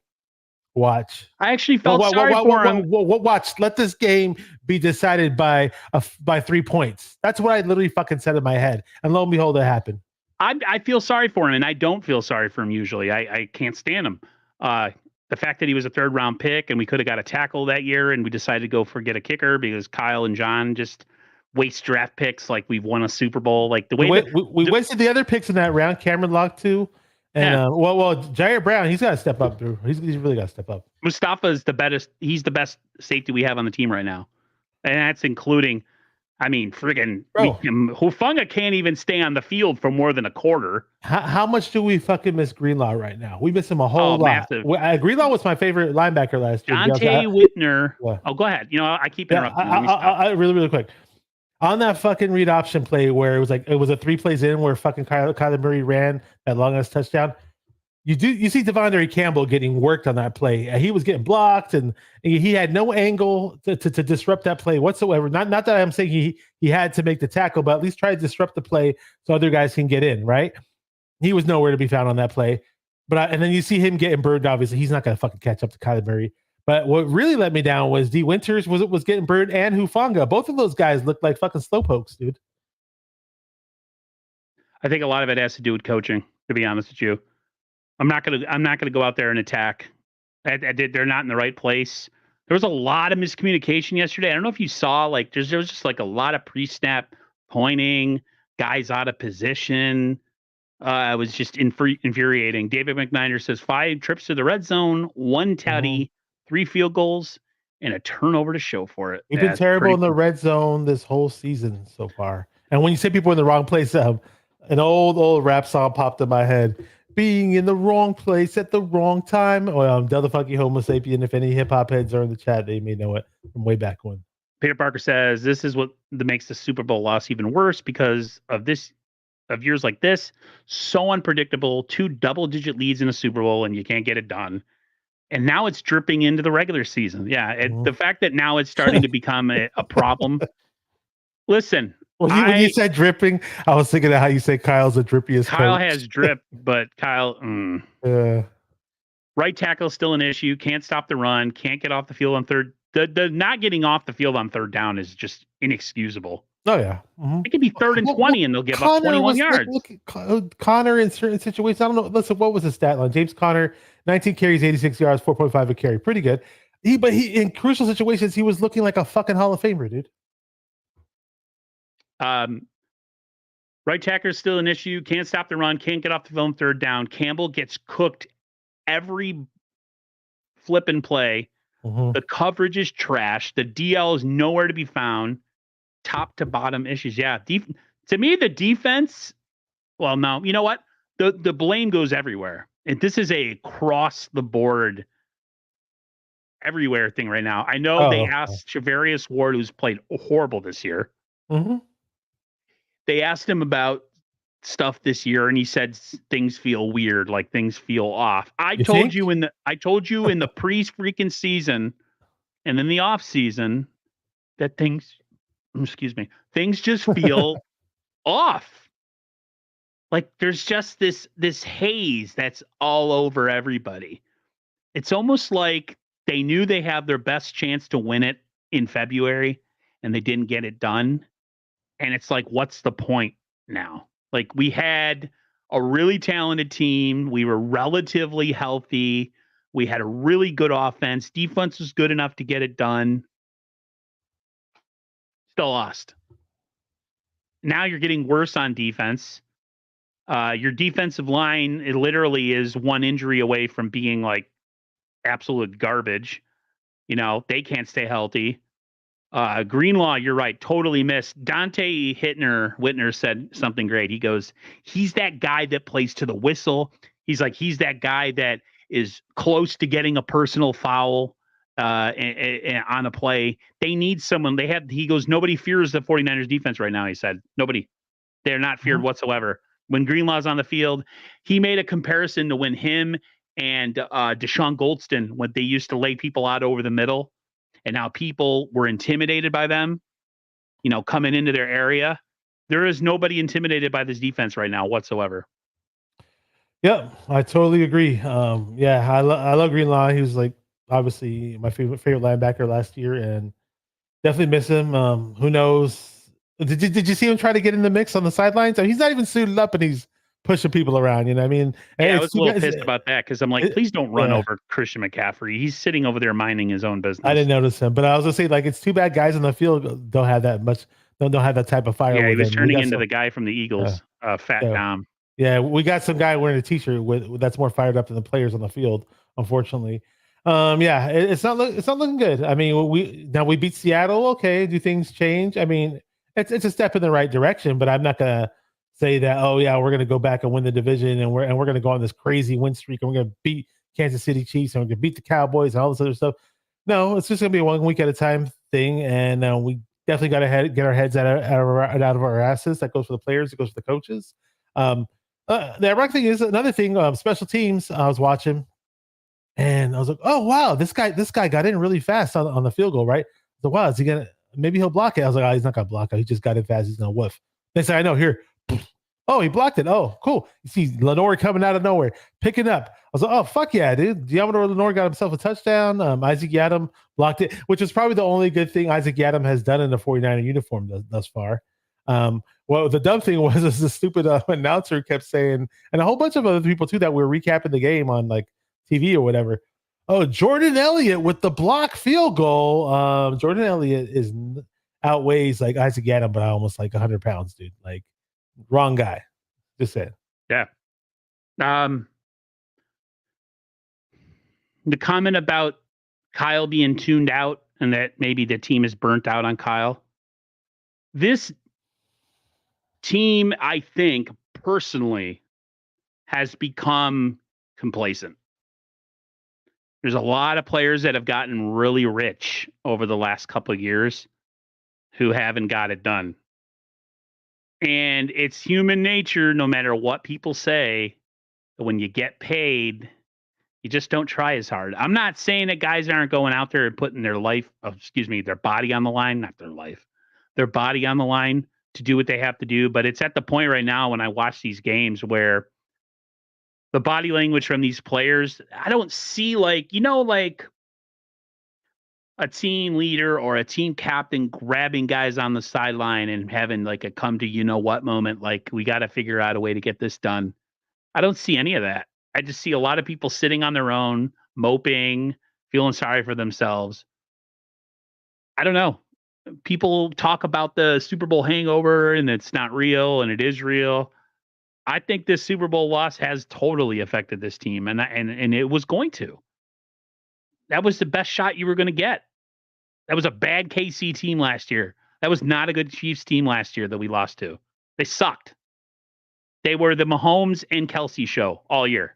[SPEAKER 2] watch.
[SPEAKER 1] I actually felt sorry for him.
[SPEAKER 2] Watch. Let this game be decided by 3 points. That's what I literally fucking said in my head. And lo and behold, it happened.
[SPEAKER 1] I feel sorry for him, and I don't feel sorry for him usually. I can't stand him. The fact that he was a 3rd round pick and we could have got a tackle that year and we decided to go get a kicker because Kyle and John just waste draft picks like we've won a Super Bowl. Like the way
[SPEAKER 2] we wasted the other picks in that round. Cameron Locke too. And Jair Brown, he's got to step up, Drew. He's really got to step up.
[SPEAKER 1] Mustafa is the best. He's the best safety we have on the team right now, and that's including. I mean, friggin' Hufanga can't even stay on the field for more than a quarter.
[SPEAKER 2] How much do we fucking miss Greenlaw right now? We miss him a whole lot. Greenlaw was my favorite linebacker last year.
[SPEAKER 1] Dante Whitner. Oh, go ahead. I keep interrupting.
[SPEAKER 2] I really quick. On that fucking read option play where it was a 3 plays in where fucking Kyler Murray ran that long ass touchdown. You see Devondre Campbell getting worked on that play. He was getting blocked and he had no angle to disrupt that play whatsoever. Not that I'm saying he had to make the tackle, but at least try to disrupt the play so other guys can get in, right? He was nowhere to be found on that play. And then you see him getting burned. Obviously, he's not going to fucking catch up to Kyler Murray. But what really let me down was D. Winters was getting burned and Hufanga. Both of those guys looked like fucking slowpokes, dude.
[SPEAKER 1] I think a lot of it has to do with coaching, to be honest with you. I'm not gonna go out there and attack. They're not in the right place. There was a lot of miscommunication yesterday. I don't know if you saw, like, there was just like a lot of pre-snap pointing, guys out of position. It was just infuriating. David McNiner says 5 trips to the red zone, 1 tutty, 3 field goals, and a turnover to show for it.
[SPEAKER 2] We've been terrible in the red zone this whole season so far. And when you say people in the wrong place, an old rap song popped in my head. Being in the wrong place at the wrong time. Del the Funky Homo Sapien. If any hip hop heads are in the chat, they may know it from way back when.
[SPEAKER 1] Peter Parker says this is what makes the Super Bowl loss even worse because of years like this. So unpredictable. 2 double-digit leads in a Super Bowl and you can't get it done. And now it's dripping into the regular season. Yeah, the fact that now it's starting to become a problem. Listen.
[SPEAKER 2] When you said dripping, I was thinking of how you say Kyle's the drippiest.
[SPEAKER 1] Kyle has drip, but Kyle, right tackle is still an issue. Can't stop the run. Can't get off the field on third. The not getting off the field on 3rd down is just inexcusable.
[SPEAKER 2] Oh yeah,
[SPEAKER 1] it could be 3rd and 20, and they'll give up 21 yards.
[SPEAKER 2] Connor in certain situations, I don't know. Listen, what was the stat line? James Conner, 19 carries, 86 yards, 4.5 a carry, pretty good. But in crucial situations, he was looking like a fucking Hall of Famer, dude.
[SPEAKER 1] Right tackle is still an issue. Can't stop the run. Can't get off the field on 3rd down. Campbell gets cooked every flip and play. The coverage is trash. The DL is nowhere to be found. Top to bottom issues. Yeah. To me, the defense. Well, no. You know what? The blame goes everywhere. And this is a across the board, everywhere thing right now. I know they asked Shavarius Ward, who's played horrible this year. They asked him about stuff this year, and he said things feel weird, like things feel off. I told you in the pre-freaking season, and in the off season, that things just feel off. Like there's just this haze that's all over everybody. It's almost like they knew they have their best chance to win it in February, and they didn't get it done. And it's like, what's the point now? Like, we had a really talented team. We were relatively healthy. We had a really good offense. Defense was good enough to get it done. Still lost. Now you're getting worse on defense. Your defensive line, it literally is 1 injury away from being like absolute garbage. They can't stay healthy. Greenlaw, you're right. Totally missed. Dante Whitner said something great. He goes, he's that guy that plays to the whistle. He's that guy that is close to getting a personal foul on a play. They need someone. He goes, nobody fears the 49ers defense right now. He said, nobody. They're not feared whatsoever. When Greenlaw's on the field, he made a comparison to when him and Deshaun Goldston, when they used to lay people out over the middle. And how people were intimidated by them, coming into their area. There is nobody intimidated by this defense right now whatsoever.
[SPEAKER 2] Yeah, I totally agree. I love Greenlaw. He was like obviously my favorite linebacker last year, and definitely miss him. Who knows? Did you see him try to get in the mix on the sidelines? I mean, he's not even suited up, and he's pushing people around. You know what I mean? And
[SPEAKER 1] Yeah, I
[SPEAKER 2] it's
[SPEAKER 1] was a
[SPEAKER 2] too
[SPEAKER 1] little
[SPEAKER 2] bad.
[SPEAKER 1] pissed about that because I'm like, please don't run over Christian McCaffrey. He's sitting over there minding his own business.
[SPEAKER 2] I didn't notice him, but I was gonna say like it's too bad guys on the field don't have that much. Don't have that type of fire.
[SPEAKER 1] Yeah, he
[SPEAKER 2] with
[SPEAKER 1] was
[SPEAKER 2] them.
[SPEAKER 1] turning into the guy from the Eagles, Fat
[SPEAKER 2] so,
[SPEAKER 1] Dom.
[SPEAKER 2] Yeah, we got some guy wearing a T-shirt with that's more fired up than the players on the field. Unfortunately, yeah, it's not looking good. I mean, we beat Seattle. Okay, do things change? I mean, it's a step in the right direction, but I'm not gonna say that. Oh yeah, we're gonna go back and win the division, and we're gonna go on this crazy win streak, and we're gonna beat Kansas City Chiefs, and we're gonna beat the Cowboys and all this other stuff. No, it's just gonna be a 1 week at a time thing, and we definitely got to get our heads out of our asses. That goes for the players. It goes for the coaches. The ironic thing is another thing. Special teams. I was watching, and I was like, "Oh wow, this guy got in really fast on the field goal, right?" So wow, is he gonna? Maybe he'll block it. I was like, "Oh, he's not gonna block it. He just got in fast. He's gonna whiff." They say, "I know." Here, oh, he blocked it. Oh, cool. You see Lenore coming out of nowhere, picking up. I was like, "Oh fuck yeah, dude!" Diamador Lenore got himself a touchdown. Isaac Yadam blocked it, which is probably the only good thing Isaac Yadam has done in the 49er uniform thus far. Well, the dumb thing was the stupid announcer kept saying, and a whole bunch of other people too that were recapping the game on like TV or whatever. Oh, Jordan Elliott with the block field goal. Jordan Elliott outweighs like Isaac Yadam, but almost like 100 pounds, dude. Like wrong guy. Just saying.
[SPEAKER 1] Yeah. The comment about Kyle being tuned out and that maybe the team is burnt out on Kyle. This team, I think, personally, has become complacent. There's a lot of players that have gotten really rich over the last couple of years who haven't got it done. And it's human nature, no matter what people say, when you get paid, you just don't try as hard. I'm not saying that guys aren't going out there and putting their their body on the line, not their life, their body on the line to do what they have to do. But it's at the point right now when I watch these games where the body language from these players, I don't see like a team leader or a team captain grabbing guys on the sideline and having like a come to what moment, like we got to figure out a way to get this done. I don't see any of that. I just see a lot of people sitting on their own, moping, feeling sorry for themselves. I don't know. People talk about the Super Bowl hangover and it's not real and it is real. I think this Super Bowl loss has totally affected this team, and it was going to. That was the best shot you were going to get. That was a bad KC team last year. That was not a good Chiefs team last year that we lost to. They sucked. They were the Mahomes and Kelsey show all year.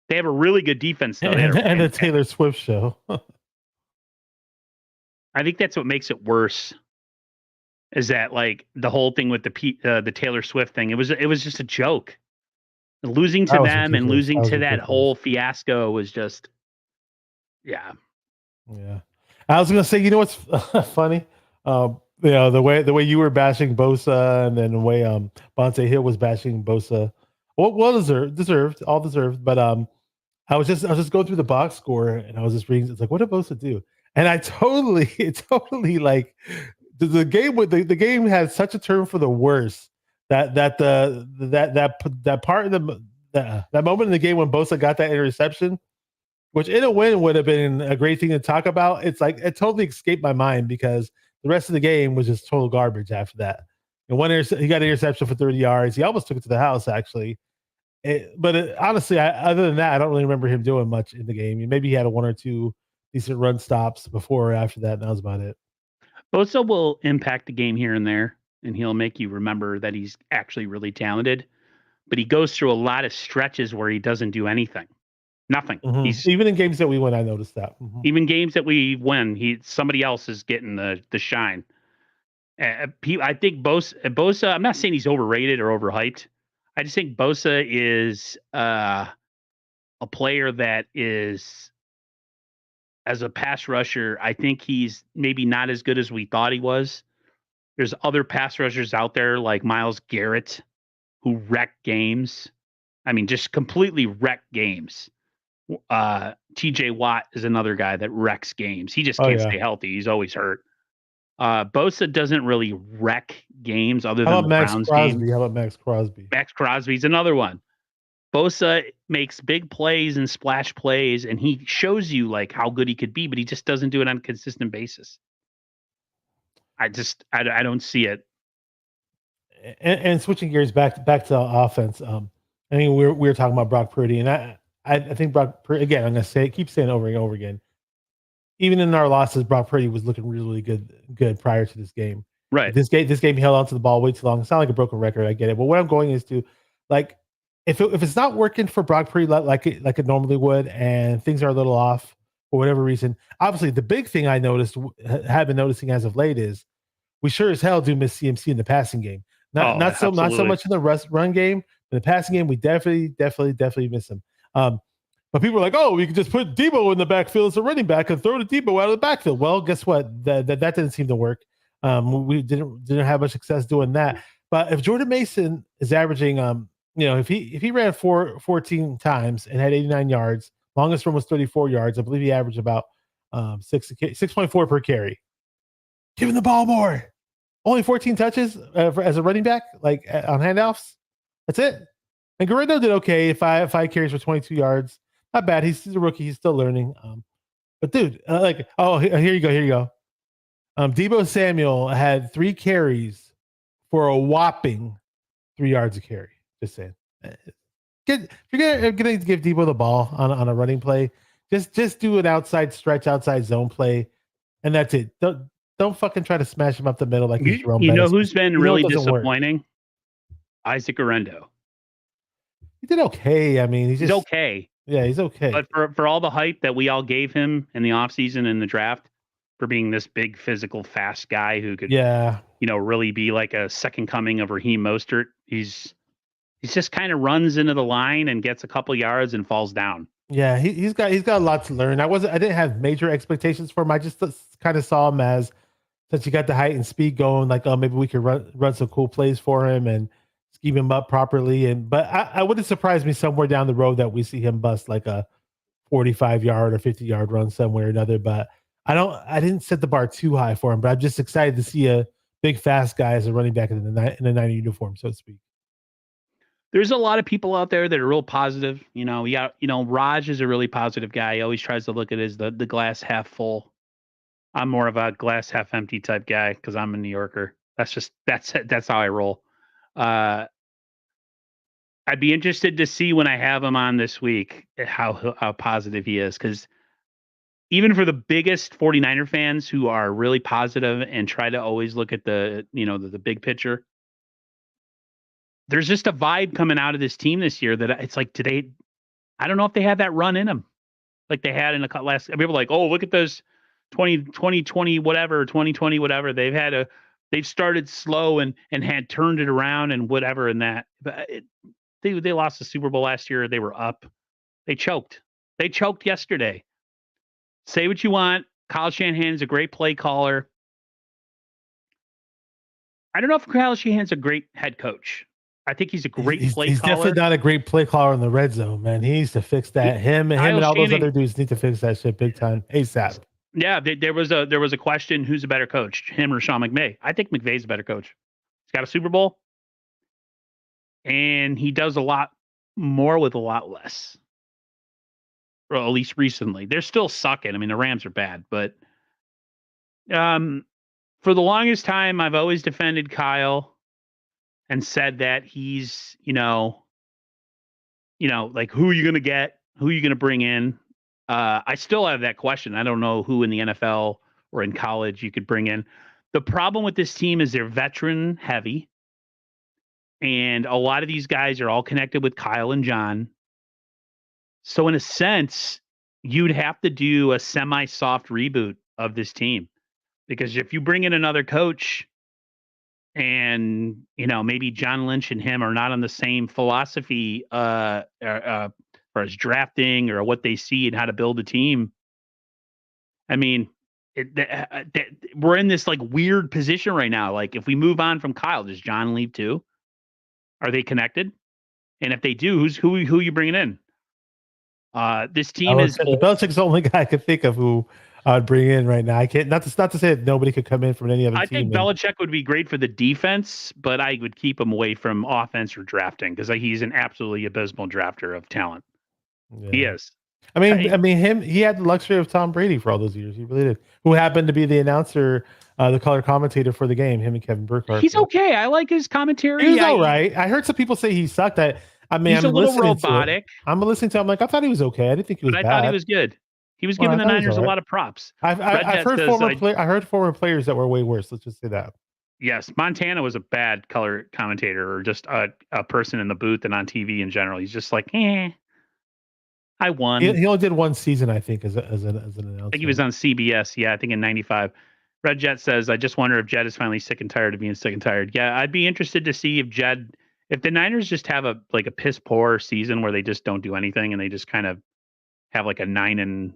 [SPEAKER 1] They have a really good defense, though.
[SPEAKER 2] And the Taylor Swift show.
[SPEAKER 1] I think that's what makes it worse. Is that like the whole thing with the Taylor Swift thing? It was just a joke. Losing to them and losing to that whole fiasco was just, yeah.
[SPEAKER 2] I was gonna say, you know what's funny? The way you were bashing Bosa, and then the way Bonte Hill was bashing Bosa. Well deserved, all deserved. But I was just going through the box score, and I was just reading. It's like, what did Bosa do? And I totally like the game. The game had such a turn for the worse that part of that moment in the game when Bosa got that interception, which in a win would have been a great thing to talk about. It's like it totally escaped my mind because the rest of the game was just total garbage after that. And he got an interception for 30 yards. He almost took it to the house, actually. Honestly, other than that, I don't really remember him doing much in the game. Maybe he had one or two decent run stops before or after that, and that was about it.
[SPEAKER 1] Bosa will impact the game here and there, and he'll make you remember that he's actually really talented. But he goes through a lot of stretches where he doesn't do anything. Nothing.
[SPEAKER 2] Mm-hmm. Even in games that we win, I noticed that. Mm-hmm.
[SPEAKER 1] Even games that we win, somebody else is getting the shine. I think Bosa, I'm not saying he's overrated or overhyped. I just think Bosa is a player that is, as a pass rusher, I think he's maybe not as good as we thought he was. There's other pass rushers out there like Myles Garrett who wreck games. I mean, just completely wreck games. TJ Watt is another guy that wrecks games. He just can't stay healthy. He's always hurt. Bosa doesn't really wreck games other
[SPEAKER 2] How
[SPEAKER 1] than
[SPEAKER 2] about
[SPEAKER 1] the
[SPEAKER 2] Max
[SPEAKER 1] Browns
[SPEAKER 2] Crosby?
[SPEAKER 1] game.
[SPEAKER 2] How about Max Crosby?
[SPEAKER 1] Max Crosby's another one. Bosa makes big plays and splash plays, and he shows you like how good he could be, but he just doesn't do it on a consistent basis. I don't see it.
[SPEAKER 2] And switching gears back to offense. I mean, we were talking about Brock Purdy, and I think Brock Purdy, again, I'm gonna keep saying over and over again. Even in our losses, Brock Purdy was looking really good prior to this game.
[SPEAKER 1] Right.
[SPEAKER 2] This game he held onto the ball way too long. It's not like a broken record. I get it, but what I'm going is to, like, if it's not working for Brock Purdy like it normally would, and things are a little off for whatever reason. Obviously, the big thing I noticed, have been noticing as of late, is we sure as hell do miss CMC in the passing game. Not so much in the run game, but the passing game we definitely miss him. But people are like, oh, we could just put Debo in the backfield as a running back and throw the Debo out of the backfield. Well, guess what? That didn't seem to work. We didn't have much success doing that. But if Jordan Mason is averaging, if he ran 14 times and had 89 yards, longest run was 34 yards. I believe he averaged about 6.4 per carry. Give him the ball more. Only 14 touches as a running back, like on handoffs. That's it. And Guerrero did okay. Five carries for 22 yards. Not bad. He's a rookie. He's still learning. But dude, here you go. Debo Samuel had 3 carries for a whopping 3 yards a carry. Just saying. If you're gonna give Debo the ball on a running play, just do an outside stretch, outside zone play, and that's it. Don't fucking try to smash him up the middle like he's Jerome
[SPEAKER 1] You know
[SPEAKER 2] Bettis.
[SPEAKER 1] who's been really disappointing?
[SPEAKER 2] Work.
[SPEAKER 1] Isaac Arendo.
[SPEAKER 2] He did okay. I mean, he's
[SPEAKER 1] okay.
[SPEAKER 2] Yeah, he's okay.
[SPEAKER 1] But for all the hype that we all gave him in the offseason and the draft for being this big, physical, fast guy who could, really be like a second coming of Raheem Mostert, he's just kind of runs into the line and gets a couple yards and falls down.
[SPEAKER 2] Yeah, he's got a lot to learn. I didn't have major expectations for him. I just kind of saw him as, since he got the height and speed going, like, oh, maybe we could run some cool plays for him and scheme him up properly. But I wouldn't surprise me somewhere down the road that we see him bust like a 45-yard or 50-yard run somewhere or another. But I didn't set the bar too high for him. But I'm just excited to see a big, fast guy as a running back in the Niner uniform, so to speak.
[SPEAKER 1] There's a lot of people out there that are real positive. Raj is a really positive guy. He always tries to look at it as the glass half full. I'm more of a glass half empty type guy because I'm a New Yorker. That's how I roll. I'd be interested to see when I have him on this week how positive he is, because even for the biggest 49er fans who are really positive and try to always look at the big picture, there's just a vibe coming out of this team this year that it's like today. I don't know if they have that run in them like they had in the last. People are like, oh, look at those 2020 whatever, 2020 whatever. They've started slow and had turned it around and whatever and that. But they lost the Super Bowl last year. They were up. They choked yesterday. Say what you want. Kyle Shanahan's a great play caller. I don't know if Kyle Shanahan's a great head coach. I think he's a great play caller.
[SPEAKER 2] He's definitely not a great play caller in the red zone, man. He needs to fix that. Him and all those other dudes need to fix that shit big time ASAP.
[SPEAKER 1] Yeah, there was a question: who's a better coach, him or Sean McVay? I think McVay's a better coach. He's got a Super Bowl, and he does a lot more with a lot less. Or at least recently, they're still sucking. I mean, the Rams are bad, but for the longest time, I've always defended Kyle and said that he's, like, who are you going to get? Who are you going to bring in? I still have that question. I don't know who in the NFL or in college you could bring in. The problem with this team is they're veteran heavy. And a lot of these guys are all connected with Kyle and John. So in a sense, you'd have to do a semi-soft reboot of this team. Because if you bring in another coach and, maybe John Lynch and him are not on the same philosophy as drafting or what they see and how to build a team. I mean, we're in this like weird position right now. Like if we move on from Kyle, does John leave too? Are they connected? And if they do, who are you bringing in? This team is
[SPEAKER 2] Belichick's the only guy I could think of who I would bring in right now. I can't not to say that nobody could come in from any other
[SPEAKER 1] I
[SPEAKER 2] team.
[SPEAKER 1] think Belichick would be great for the defense, but I would keep him away from offense or drafting because he's an absolutely abysmal drafter of talent.
[SPEAKER 2] Yeah.
[SPEAKER 1] He is.
[SPEAKER 2] I mean, he had the luxury of Tom Brady for all those years. He really did. Who happened to be the announcer, the color commentator for the game? Him and Kevin Burkhardt.
[SPEAKER 1] He's okay. I like his commentary.
[SPEAKER 2] He was all right. I heard some people say he sucked. He's
[SPEAKER 1] a little robotic.
[SPEAKER 2] I'm listening to him. Like, I thought he was okay. I didn't think he was bad.
[SPEAKER 1] I thought he was good. He was giving the Niners a lot of props.
[SPEAKER 2] I've heard former players that were way worse. Let's just say that.
[SPEAKER 1] Yes, Montana was a bad color commentator, or just a person in the booth and on TV in general. He's just like, I won.
[SPEAKER 2] He only did one season, I think, as an announcer.
[SPEAKER 1] I think he was on CBS. Yeah, I think in '95. Red Jet says, I just wonder if Jed is finally sick and tired of being sick and tired. Yeah, I'd be interested to see if the Niners just have a piss poor season where they just don't do anything and they just kind of have like a 9-8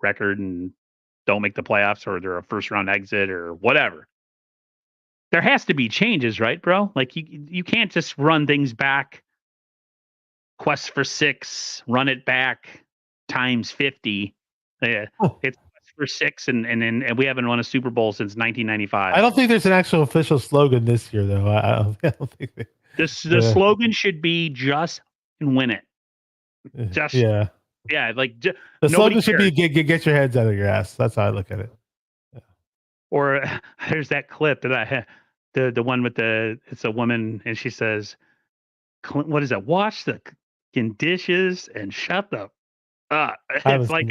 [SPEAKER 1] record and don't make the playoffs, or they're a first round exit or whatever. There has to be changes, right, bro? Like you can't just run things back. Quest for 6, run it back times 50. Yeah, it's Quest for 6, and we haven't won a Super Bowl since 1995.
[SPEAKER 2] I don't think there's an actual official slogan this year, though. I don't think
[SPEAKER 1] the slogan should be just and win it. Just
[SPEAKER 2] yeah.
[SPEAKER 1] Like
[SPEAKER 2] the slogan should be get your heads out of your ass. That's how I look at it. Yeah.
[SPEAKER 1] Or there's that clip that I had, the one with it's a woman and she says, "What is that? Wash the dishes and shut the." It's like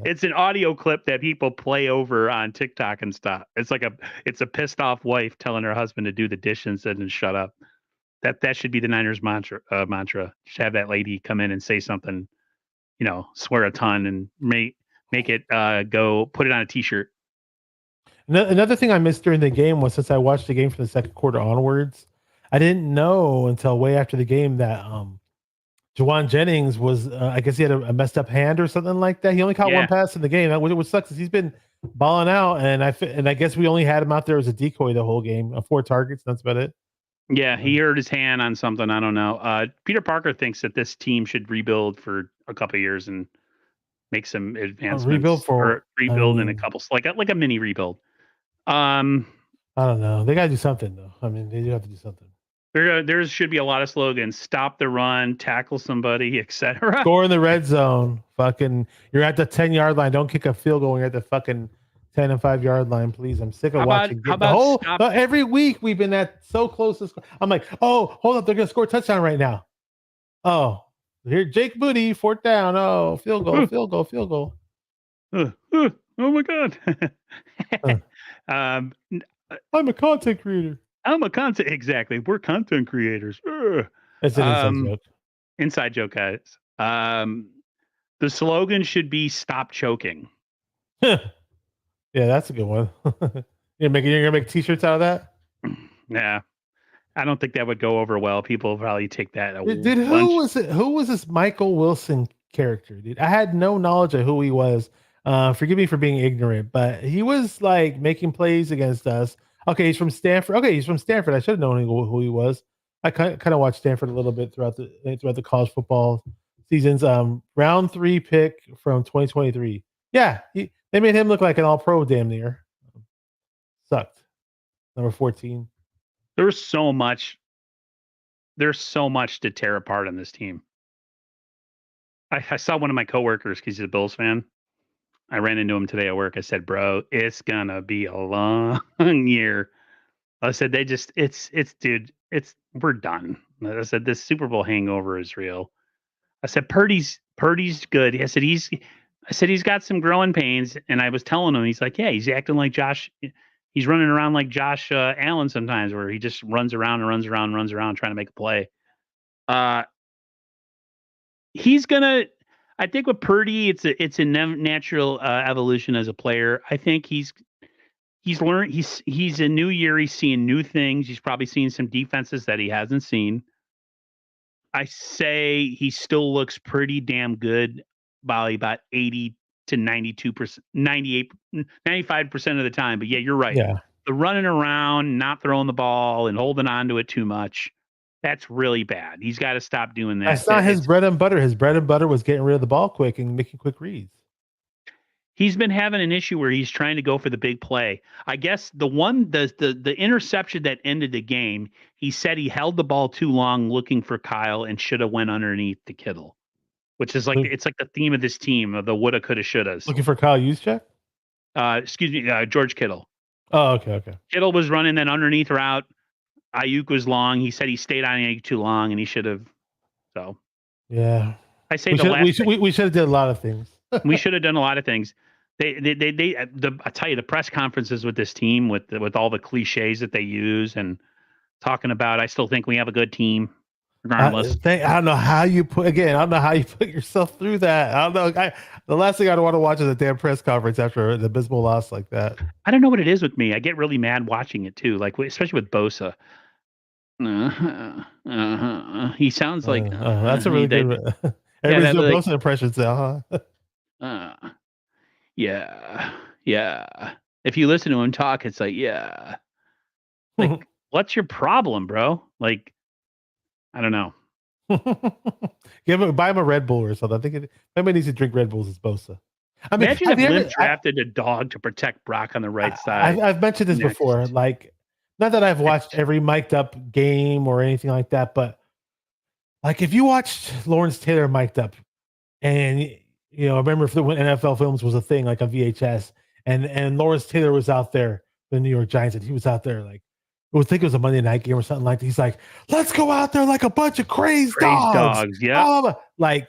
[SPEAKER 1] it's an audio clip that people play over on TikTok and stuff. It's like it's a pissed off wife telling her husband to do the dishes and shut up. That should be the Niners mantra. Just have that lady come in and say something, swear a ton and make it go. Put it on a T-shirt.
[SPEAKER 2] Another thing I missed during the game was, since I watched the game from the second quarter onwards, I didn't know until way after the game that Juwan Jennings was, I guess he had a messed up hand or something like that. He only caught one pass in the game. What sucks is he's been balling out, and I guess we only had him out there as a decoy the whole game. 4 targets. That's about it.
[SPEAKER 1] Yeah, he hurt his hand on something. I don't know. Peter Parker thinks that this team should rebuild for a couple of years and make some advancements. Rebuild in a couple, like a mini rebuild.
[SPEAKER 2] I don't know. They got to do something, though. I mean, they do have to do something.
[SPEAKER 1] There should be a lot of slogans: stop the run, tackle somebody, etc.
[SPEAKER 2] Score in the red zone. Fucking, you're at the 10-yard line. Don't kick a field goal when you're at the fucking 10 and 5-yard line, please. I'm sick of watching. Every week we've been at so close to score. I'm like, oh, hold up, they're gonna score a touchdown right now. Oh, here, Jake Booty, 4th down. Oh, field goal.
[SPEAKER 1] Oh my god.
[SPEAKER 2] I'm a content creator.
[SPEAKER 1] Exactly. We're content creators.
[SPEAKER 2] That's an inside joke.
[SPEAKER 1] Inside joke, guys. The slogan should be "Stop choking."
[SPEAKER 2] Yeah, that's a good one. You're gonna make T-shirts out of that?
[SPEAKER 1] Yeah, I don't think that would go over well. People will probably take that.
[SPEAKER 2] Who was it? Who was this Michael Wilson character, dude? I had no knowledge of who he was. Forgive me for being ignorant, but he was like making plays against us. Okay, he's from Stanford. I should have known who he was. I kind of watched Stanford a little bit throughout the college football seasons. Round 3 pick from 2023. Yeah, they made him look like an all-pro damn near. Sucked. Number 14.
[SPEAKER 1] There's so much to tear apart on this team. I saw one of my coworkers, because he's a Bills fan. I ran into him today at work. I said, bro, it's gonna be a long year. I said, we're done. I said, this Super Bowl hangover is real. I said, Purdy's good. I said, he's got some growing pains. And I was telling him, he's like, yeah, he's acting like Josh. He's running around like Josh Allen sometimes, where he just runs around trying to make a play. I think with Purdy, it's a natural evolution as a player. I think he's learned. He's a new year. He's seeing new things. He's probably seeing some defenses that he hasn't seen. I say he still looks pretty damn good by about 80 to 92%, 98, 95% of the time. But yeah, you're right.
[SPEAKER 2] Yeah.
[SPEAKER 1] The running around, not throwing the ball and holding on to it too much, that's really bad. He's got to stop doing that.
[SPEAKER 2] That's not his bread and butter. His bread and butter was getting rid of the ball quick and making quick reads.
[SPEAKER 1] He's been having an issue where he's trying to go for the big play. I guess the interception that ended the game, he said he held the ball too long looking for Kyle and should have went underneath to Kittle, which is like it's like the theme of this team of the woulda, coulda, shouldas.
[SPEAKER 2] Looking for Kyle Juszczyk?
[SPEAKER 1] Excuse me, George Kittle.
[SPEAKER 2] Oh, okay.
[SPEAKER 1] Kittle was running that underneath route. Ayuk was long. He said he stayed on Ayuk too long, and he should have. So,
[SPEAKER 2] yeah,
[SPEAKER 1] I say
[SPEAKER 2] we should have did a lot of things.
[SPEAKER 1] We should have done a lot of things. I tell you, the press conferences with this team, with all the cliches that they use and talking about, I still think we have a good team. Regardless,
[SPEAKER 2] I don't know how you put yourself through that. I don't know. The last thing I want to watch is a damn press conference after an abysmal loss like that.
[SPEAKER 1] I don't know what it is with me. I get really mad watching it too, like especially with Bosa. He sounds like
[SPEAKER 2] that's a really good. Everybody's doing Bosa impressions now, huh?
[SPEAKER 1] Yeah. If you listen to him talk, it's like, yeah. Like, what's your problem, bro? Like, I don't know.
[SPEAKER 2] Buy him a Red Bull or something. I think everybody needs to drink Red Bulls as Bosa. I mean,
[SPEAKER 1] imagine if Limp drafted a dog to protect Brock on the right side.
[SPEAKER 2] I've mentioned this before. Like, not that I've watched every mic'd up game or anything like that, but like if you watched Lawrence Taylor mic'd up, and you know, I remember when NFL Films was a thing, like on VHS, and Lawrence Taylor was out there, the New York Giants, and he was out there like. I think it was a Monday night game or something like that. He's like, let's go out there like a bunch of crazy dogs.
[SPEAKER 1] Yeah.
[SPEAKER 2] Like,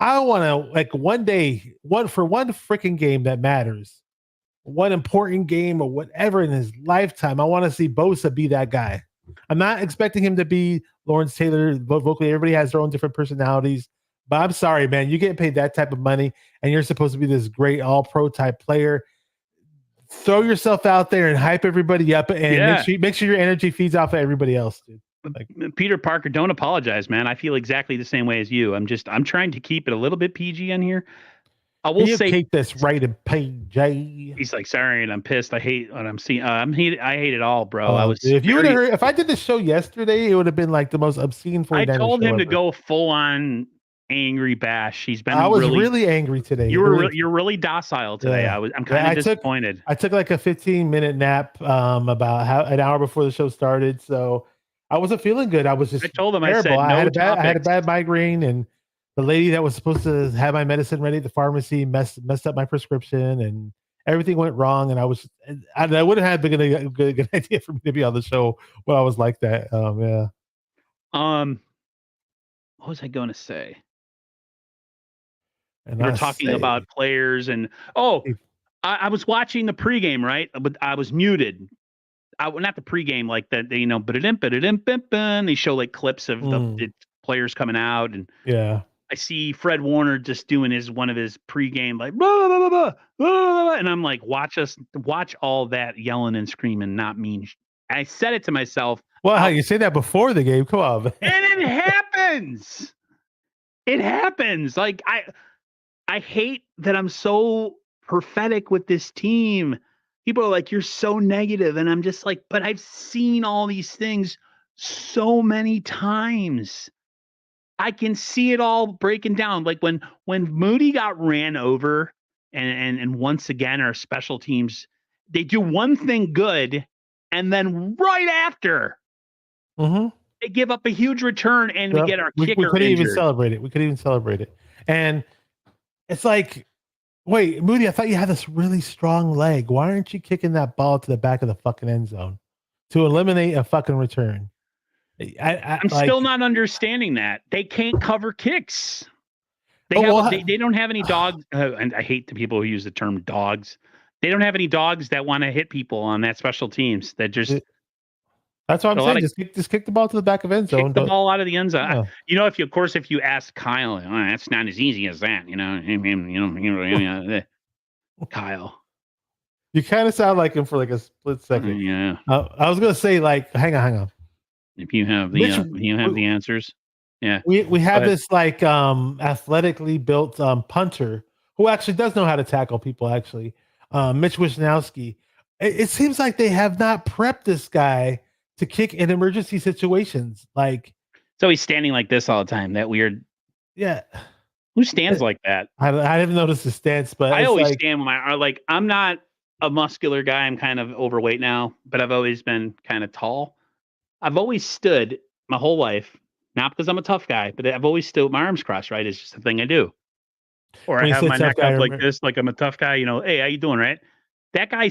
[SPEAKER 2] I want to, like, one freaking game that matters, one important game or whatever in his lifetime, I want to see Bosa be that guy. I'm not expecting him to be Lawrence Taylor vocally. Everybody has their own different personalities. But I'm sorry, man. You get paid that type of money and you're supposed to be this great all-pro type player. Throw yourself out there and hype everybody up, and make sure your energy feeds off of everybody else, dude.
[SPEAKER 1] Like, Peter Parker, don't apologize, man. I feel exactly the same way as you. I'm trying to keep it a little bit PG in here. I will say,
[SPEAKER 2] keep this rated PG.
[SPEAKER 1] He's like, sorry, and I'm pissed. I hate what I'm seeing. I hate it all, bro. I was.
[SPEAKER 2] If I did the show yesterday, it would have been like the most obscene.
[SPEAKER 1] I told him to go full on angry bash. He's been.
[SPEAKER 2] I was really angry today.
[SPEAKER 1] You're really docile today. Yeah. I'm kind of disappointed.
[SPEAKER 2] I took like a 15-minute nap about an hour before the show started, so I wasn't feeling good. I was just.
[SPEAKER 1] I told him.
[SPEAKER 2] Terrible.
[SPEAKER 1] I said
[SPEAKER 2] I had a bad migraine, and the lady that was supposed to have my medicine ready at the pharmacy messed up my prescription, and everything went wrong. And I wouldn't have been a good idea for me to be on the show when I was like that.
[SPEAKER 1] What was I going to say? And we're talking about players and I was watching the pregame, right? But I was muted. Not the pregame, like that, you know, they show like clips of the players coming out, and I see Fred Warner just doing one of his pregame, like blah, blah, blah, blah, blah, and I'm like, watch all that yelling and screaming, not mean. I said it to myself.
[SPEAKER 2] Well, how you say that before the game? Come on, man.
[SPEAKER 1] And it happens. It happens. Like I hate that I'm so prophetic with this team. People are like, you're so negative. And I'm just like, but I've seen all these things so many times. I can see it all breaking down. Like when Moody got ran over and once again, our special teams, they do one thing good. And then right after, they give up a huge return and we get our kicker.
[SPEAKER 2] We couldn't even celebrate it. And it's like, wait, Moody, I thought you had this really strong leg. Why aren't you kicking that ball to the back of the fucking end zone to eliminate a fucking return?
[SPEAKER 1] I'm still not understanding that. They can't cover kicks. They don't have any dogs. And I hate the people who use the term dogs. They don't have any dogs that want to hit people on that special teams. That just.
[SPEAKER 2] That's what I'm saying. Just kick the ball to the back of end zone.
[SPEAKER 1] Kick the ball out of the end zone. Yeah. You know, if you ask Kyle, that's not as easy as that. You know, Kyle.
[SPEAKER 2] You kind of sound like him for like a split second.
[SPEAKER 1] Yeah.
[SPEAKER 2] I was gonna say, like, hang on.
[SPEAKER 1] If you have the answers, yeah.
[SPEAKER 2] We have this like athletically built punter who actually does know how to tackle people. Actually, Mitch Wisnowski. It seems like they have not prepped this guy to kick in emergency situations. Like,
[SPEAKER 1] so he's standing like this all the time. That weird.
[SPEAKER 2] Yeah.
[SPEAKER 1] Who stands like that?
[SPEAKER 2] I haven't noticed the stance, but
[SPEAKER 1] I always stand with my I'm not a muscular guy. I'm kind of overweight now, but I've always been kind of tall. I've always stood my whole life, not because I'm a tough guy, but I've always stood with my arms crossed, right? It's just a thing I do. Or I have my neck up like this, like I'm a tough guy, hey, how you doing, right? That guy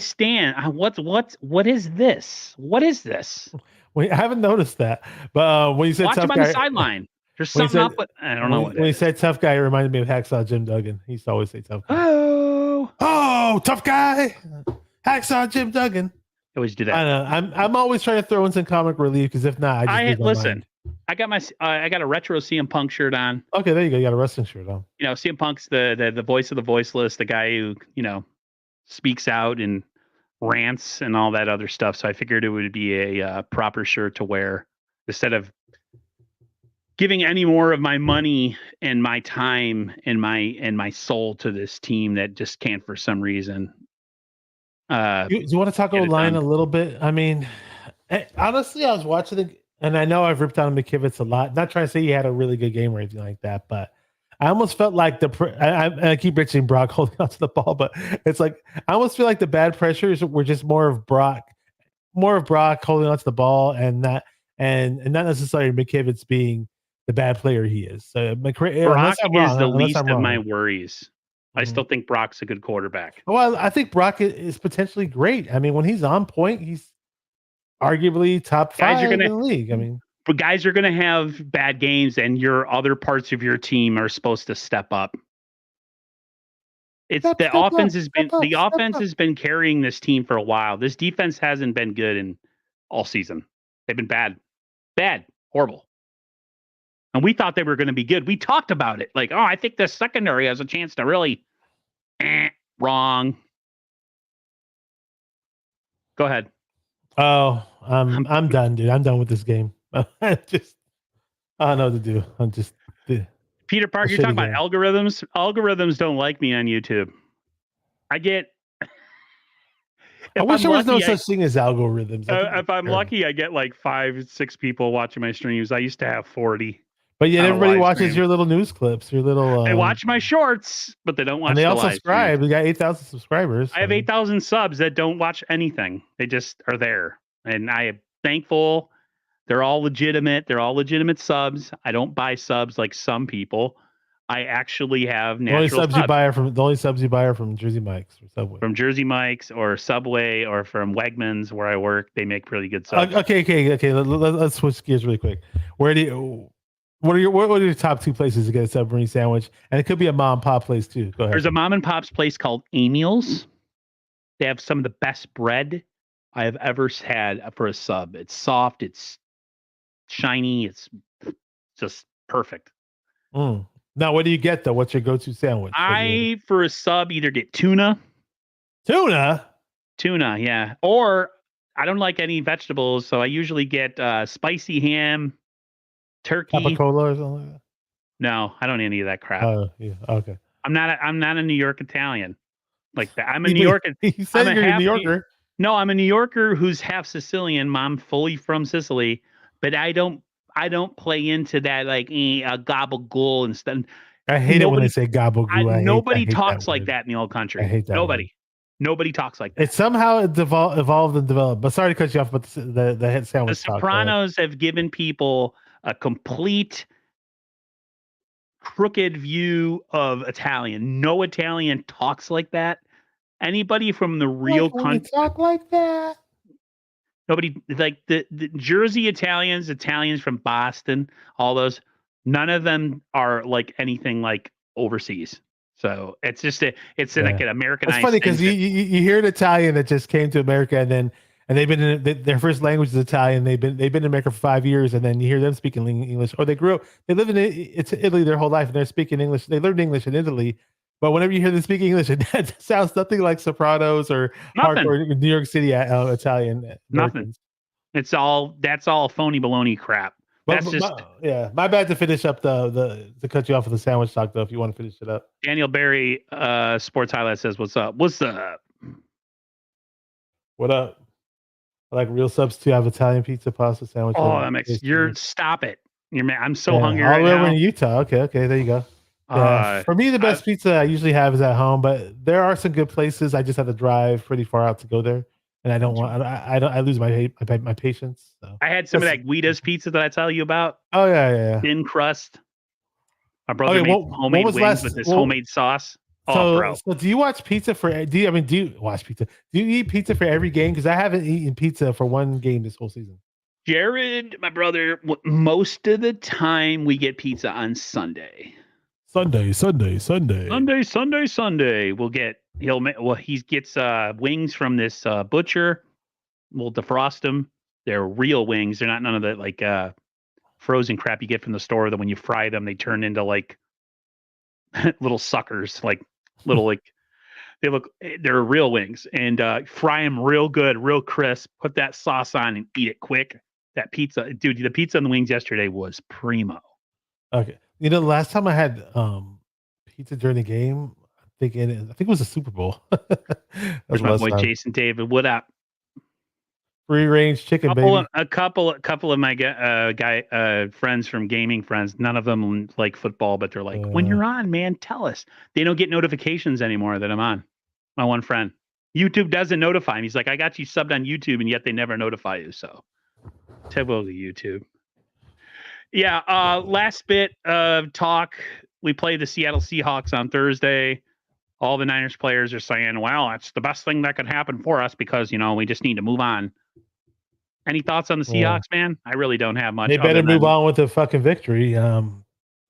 [SPEAKER 1] what is this? What is this?
[SPEAKER 2] I haven't noticed that. But when you said
[SPEAKER 1] watch
[SPEAKER 2] tough
[SPEAKER 1] him on
[SPEAKER 2] guy,
[SPEAKER 1] the sideline. There's something up with I don't know what.
[SPEAKER 2] When you said tough guy, it reminded me of Hacksaw Jim Duggan. He used to always say tough guy. Oh, tough guy. Hacksaw Jim Duggan.
[SPEAKER 1] I always do that.
[SPEAKER 2] I know. I'm always trying to throw in some comic relief because if not, I just listen.
[SPEAKER 1] I got I got a retro CM Punk shirt on.
[SPEAKER 2] Okay, there you go. You got a wrestling shirt on.
[SPEAKER 1] CM Punk's the voice of the voiceless, the guy who speaks out and rants and all that other stuff. So I figured it would be a proper shirt to wear instead of giving any more of my money and my time and my soul to this team that just can't for some reason.
[SPEAKER 2] Do you want to talk O-line a little bit? I mean, honestly, I was watching and I know I've ripped on McKivitz a lot. Not trying to say he had a really good game or anything like that, but I almost felt like I keep mentioning Brock holding onto the ball, but it's like I almost feel like the bad pressures were just more of Brock holding onto the ball and not necessarily McKivitz being the bad player he is. So
[SPEAKER 1] Brock is the least of my worries. I still think Brock's a good quarterback.
[SPEAKER 2] Well, I think Brock is potentially great. I mean, when he's on point, he's arguably top 5 in the league. I mean,
[SPEAKER 1] but guys are going to have bad games, and your other parts of your team are supposed to step up. The offense has been carrying this team for a while. This defense hasn't been good in all season. They've been bad, horrible. And we thought they were going to be good. We talked about it. Like, I think the secondary has a chance to really wrong. Go ahead.
[SPEAKER 2] Oh, I'm done, dude. I'm done with this game. I don't know what to do.
[SPEAKER 1] Peter Parker, you're talking about algorithms. Algorithms don't like me on YouTube. I
[SPEAKER 2] wish there was no such thing as algorithms.
[SPEAKER 1] If I'm lucky, I get like 5-6 people watching my streams. I used to have 40.
[SPEAKER 2] But yet everybody watches your little news clips, your little.
[SPEAKER 1] They watch my shorts, but they don't watch.
[SPEAKER 2] And they all subscribe. We got 8,000 subscribers.
[SPEAKER 1] I have 8,000 subs that don't watch anything. They just are there, and I am thankful. They're all legitimate. They're all legitimate subs. I don't buy subs like some people. I actually have natural
[SPEAKER 2] the only subs you buy are from Jersey Mike's or Subway.
[SPEAKER 1] From Jersey Mike's or Subway or from Wegmans where I work. They make really good subs.
[SPEAKER 2] Okay. Let's switch gears really quick. What are your top 2 places to get a submarine sandwich? And it could be a mom and pop place too. Go ahead.
[SPEAKER 1] There's a mom and pop's place called Amy's. They have some of the best bread I have ever had for a sub. It's soft. It's shiny. It's just perfect.
[SPEAKER 2] Now, what do you get though? What's your go-to sandwich?
[SPEAKER 1] For a sub, either get tuna.
[SPEAKER 2] Tuna,
[SPEAKER 1] yeah. Or I don't like any vegetables, so I usually get spicy ham. Turkey,
[SPEAKER 2] Capicola or something like that?
[SPEAKER 1] No, I don't need any of that crap.
[SPEAKER 2] Oh, yeah. Okay.
[SPEAKER 1] I'm not a New York Italian like that. I'm a New Yorker.
[SPEAKER 2] You said you're a New Yorker.
[SPEAKER 1] No, I'm a New Yorker who's half Sicilian. Mom fully from Sicily, but I don't play into that like gabagool and stuff.
[SPEAKER 2] I hate it when they say gabagool.
[SPEAKER 1] Nobody talks like that in the old country.
[SPEAKER 2] I hate that.
[SPEAKER 1] Nobody talks like that.
[SPEAKER 2] It somehow evolved and developed. But sorry to cut you off, but the head sandwich.
[SPEAKER 1] The Sopranos have given people a complete crooked view of Italian. No Italian talks like that. Anybody from the real country
[SPEAKER 2] talk like that.
[SPEAKER 1] Nobody like the Jersey Italians from Boston, all those. None of them are like anything like overseas. So it's just like an Americanized.
[SPEAKER 2] It's funny because you hear an Italian that just came to America and they've been their first language is Italian. They've been in America for 5 years, and then you hear them speaking English, or they live in Italy their whole life, and they're speaking English. They learned English in Italy, but whenever you hear them speaking English, it sounds nothing like Sopranos or hardcore New York City Italian.
[SPEAKER 1] Nothing. That's all phony baloney crap. That's
[SPEAKER 2] my bad to finish up to cut you off with the sandwich talk though. If you want to finish it up,
[SPEAKER 1] Daniel Barry, Sports Highlight says, "What's up? What's up?
[SPEAKER 2] What up? I like real subs too. I have Italian pizza, pasta sandwich.
[SPEAKER 1] Oh, that makes stop it. I'm so hungry
[SPEAKER 2] all
[SPEAKER 1] right
[SPEAKER 2] the way
[SPEAKER 1] now.
[SPEAKER 2] over in Utah. Okay, there you go. For me, the best pizza I usually have is at home, but there are some good places. I just have to drive pretty far out to go there, and I don't want. I lose my patience. So.
[SPEAKER 1] I had some of that Guida's pizza that I tell you about.
[SPEAKER 2] Oh yeah.
[SPEAKER 1] Thin crust. My brother made homemade wings with this homemade sauce.
[SPEAKER 2] So do you watch pizza for? Do you watch pizza? Do you eat pizza for every game? Because I haven't eaten pizza for one game this whole season.
[SPEAKER 1] Jared, my brother, most of the time we get pizza on Sunday.
[SPEAKER 2] Sunday.
[SPEAKER 1] We'll get he gets wings from this butcher. We'll defrost them. They're real wings. They're not none of the like frozen crap you get from the store that when you fry them they turn into like little suckers, like little like they're real wings, and fry them real good, real crisp. Put that sauce on and eat it quick. That pizza, dude, the pizza on the wings yesterday was primo.
[SPEAKER 2] Okay. You know, the last time I had pizza during the game, I think it was a Super Bowl.
[SPEAKER 1] Where's my boy Jason David? What up?
[SPEAKER 2] Free range chicken, baby.
[SPEAKER 1] A couple of my friends from gaming friends. None of them like football, but they're like, when you're on, man, tell us. They don't get notifications anymore that I'm on. My one friend, YouTube doesn't notify him. He's like, I got you subbed on YouTube, and yet they never notify you. So, typical YouTube. Yeah. Last bit of talk. We play the Seattle Seahawks on Thursday. All the Niners players are saying, well, that's the best thing that could happen for us because, we just need to move on. Any thoughts on the Seahawks, man? I really don't have much.
[SPEAKER 2] They better move on with a fucking victory.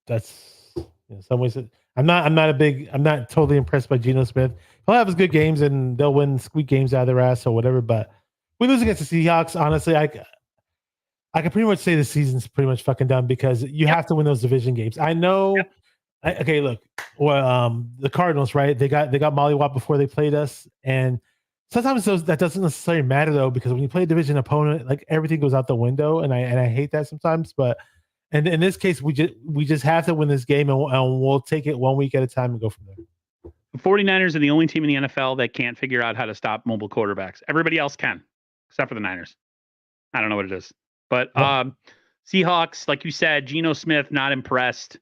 [SPEAKER 2] That's in some ways. I'm not totally impressed by Geno Smith. He'll have his good games and they'll win squeak games out of their ass or whatever. But we lose against the Seahawks. Honestly, I can pretty much say the season's pretty much fucking done because you have to win those division games. I know. Yep. Okay, look. Well, the Cardinals, right? They got mollywop before they played us, and sometimes that doesn't necessarily matter though, because when you play a division opponent, like everything goes out the window, and I hate that sometimes. But and in this case, we just have to win this game, and we'll take it 1 week at a time and go from there.
[SPEAKER 1] The 49ers are the only team in the NFL that can't figure out how to stop mobile quarterbacks. Everybody else can, except for the Niners. I don't know what it is, but Seahawks, like you said, Geno Smith not impressed.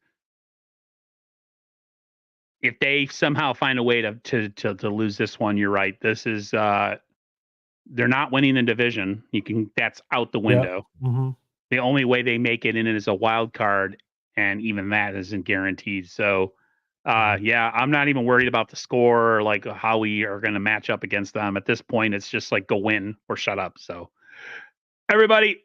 [SPEAKER 1] If they somehow find a way to lose this one, you're right. This is they're not winning the division. That's out the window.
[SPEAKER 2] Yeah. Mm-hmm.
[SPEAKER 1] The only way they make it in it is a wild card, and even that isn't guaranteed. So, I'm not even worried about the score or like how we are going to match up against them. At this point, it's just like go win or shut up. So, everybody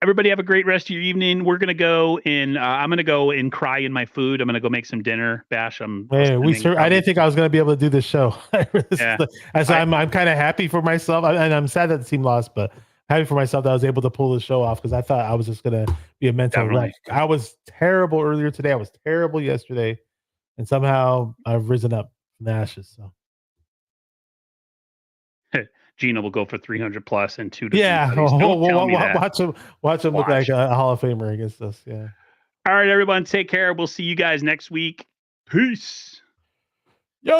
[SPEAKER 1] have a great rest of your evening. We're gonna go and I'm gonna go and cry in my food. I'm gonna go make some dinner. Bash. I
[SPEAKER 2] didn't think I was gonna be able to do this show. I'm kind of happy for myself, and I'm sad that the team lost, but happy for myself that I was able to pull the show off because I thought I was just gonna be a mental wreck. I was terrible earlier today. I was terrible yesterday, and somehow I've risen up from the ashes. So.
[SPEAKER 1] Gino will go for 300 plus and 2 to
[SPEAKER 2] watch him look like a Hall of Famer against us. Yeah.
[SPEAKER 1] All right, everyone, take care. We'll see you guys next week. Peace.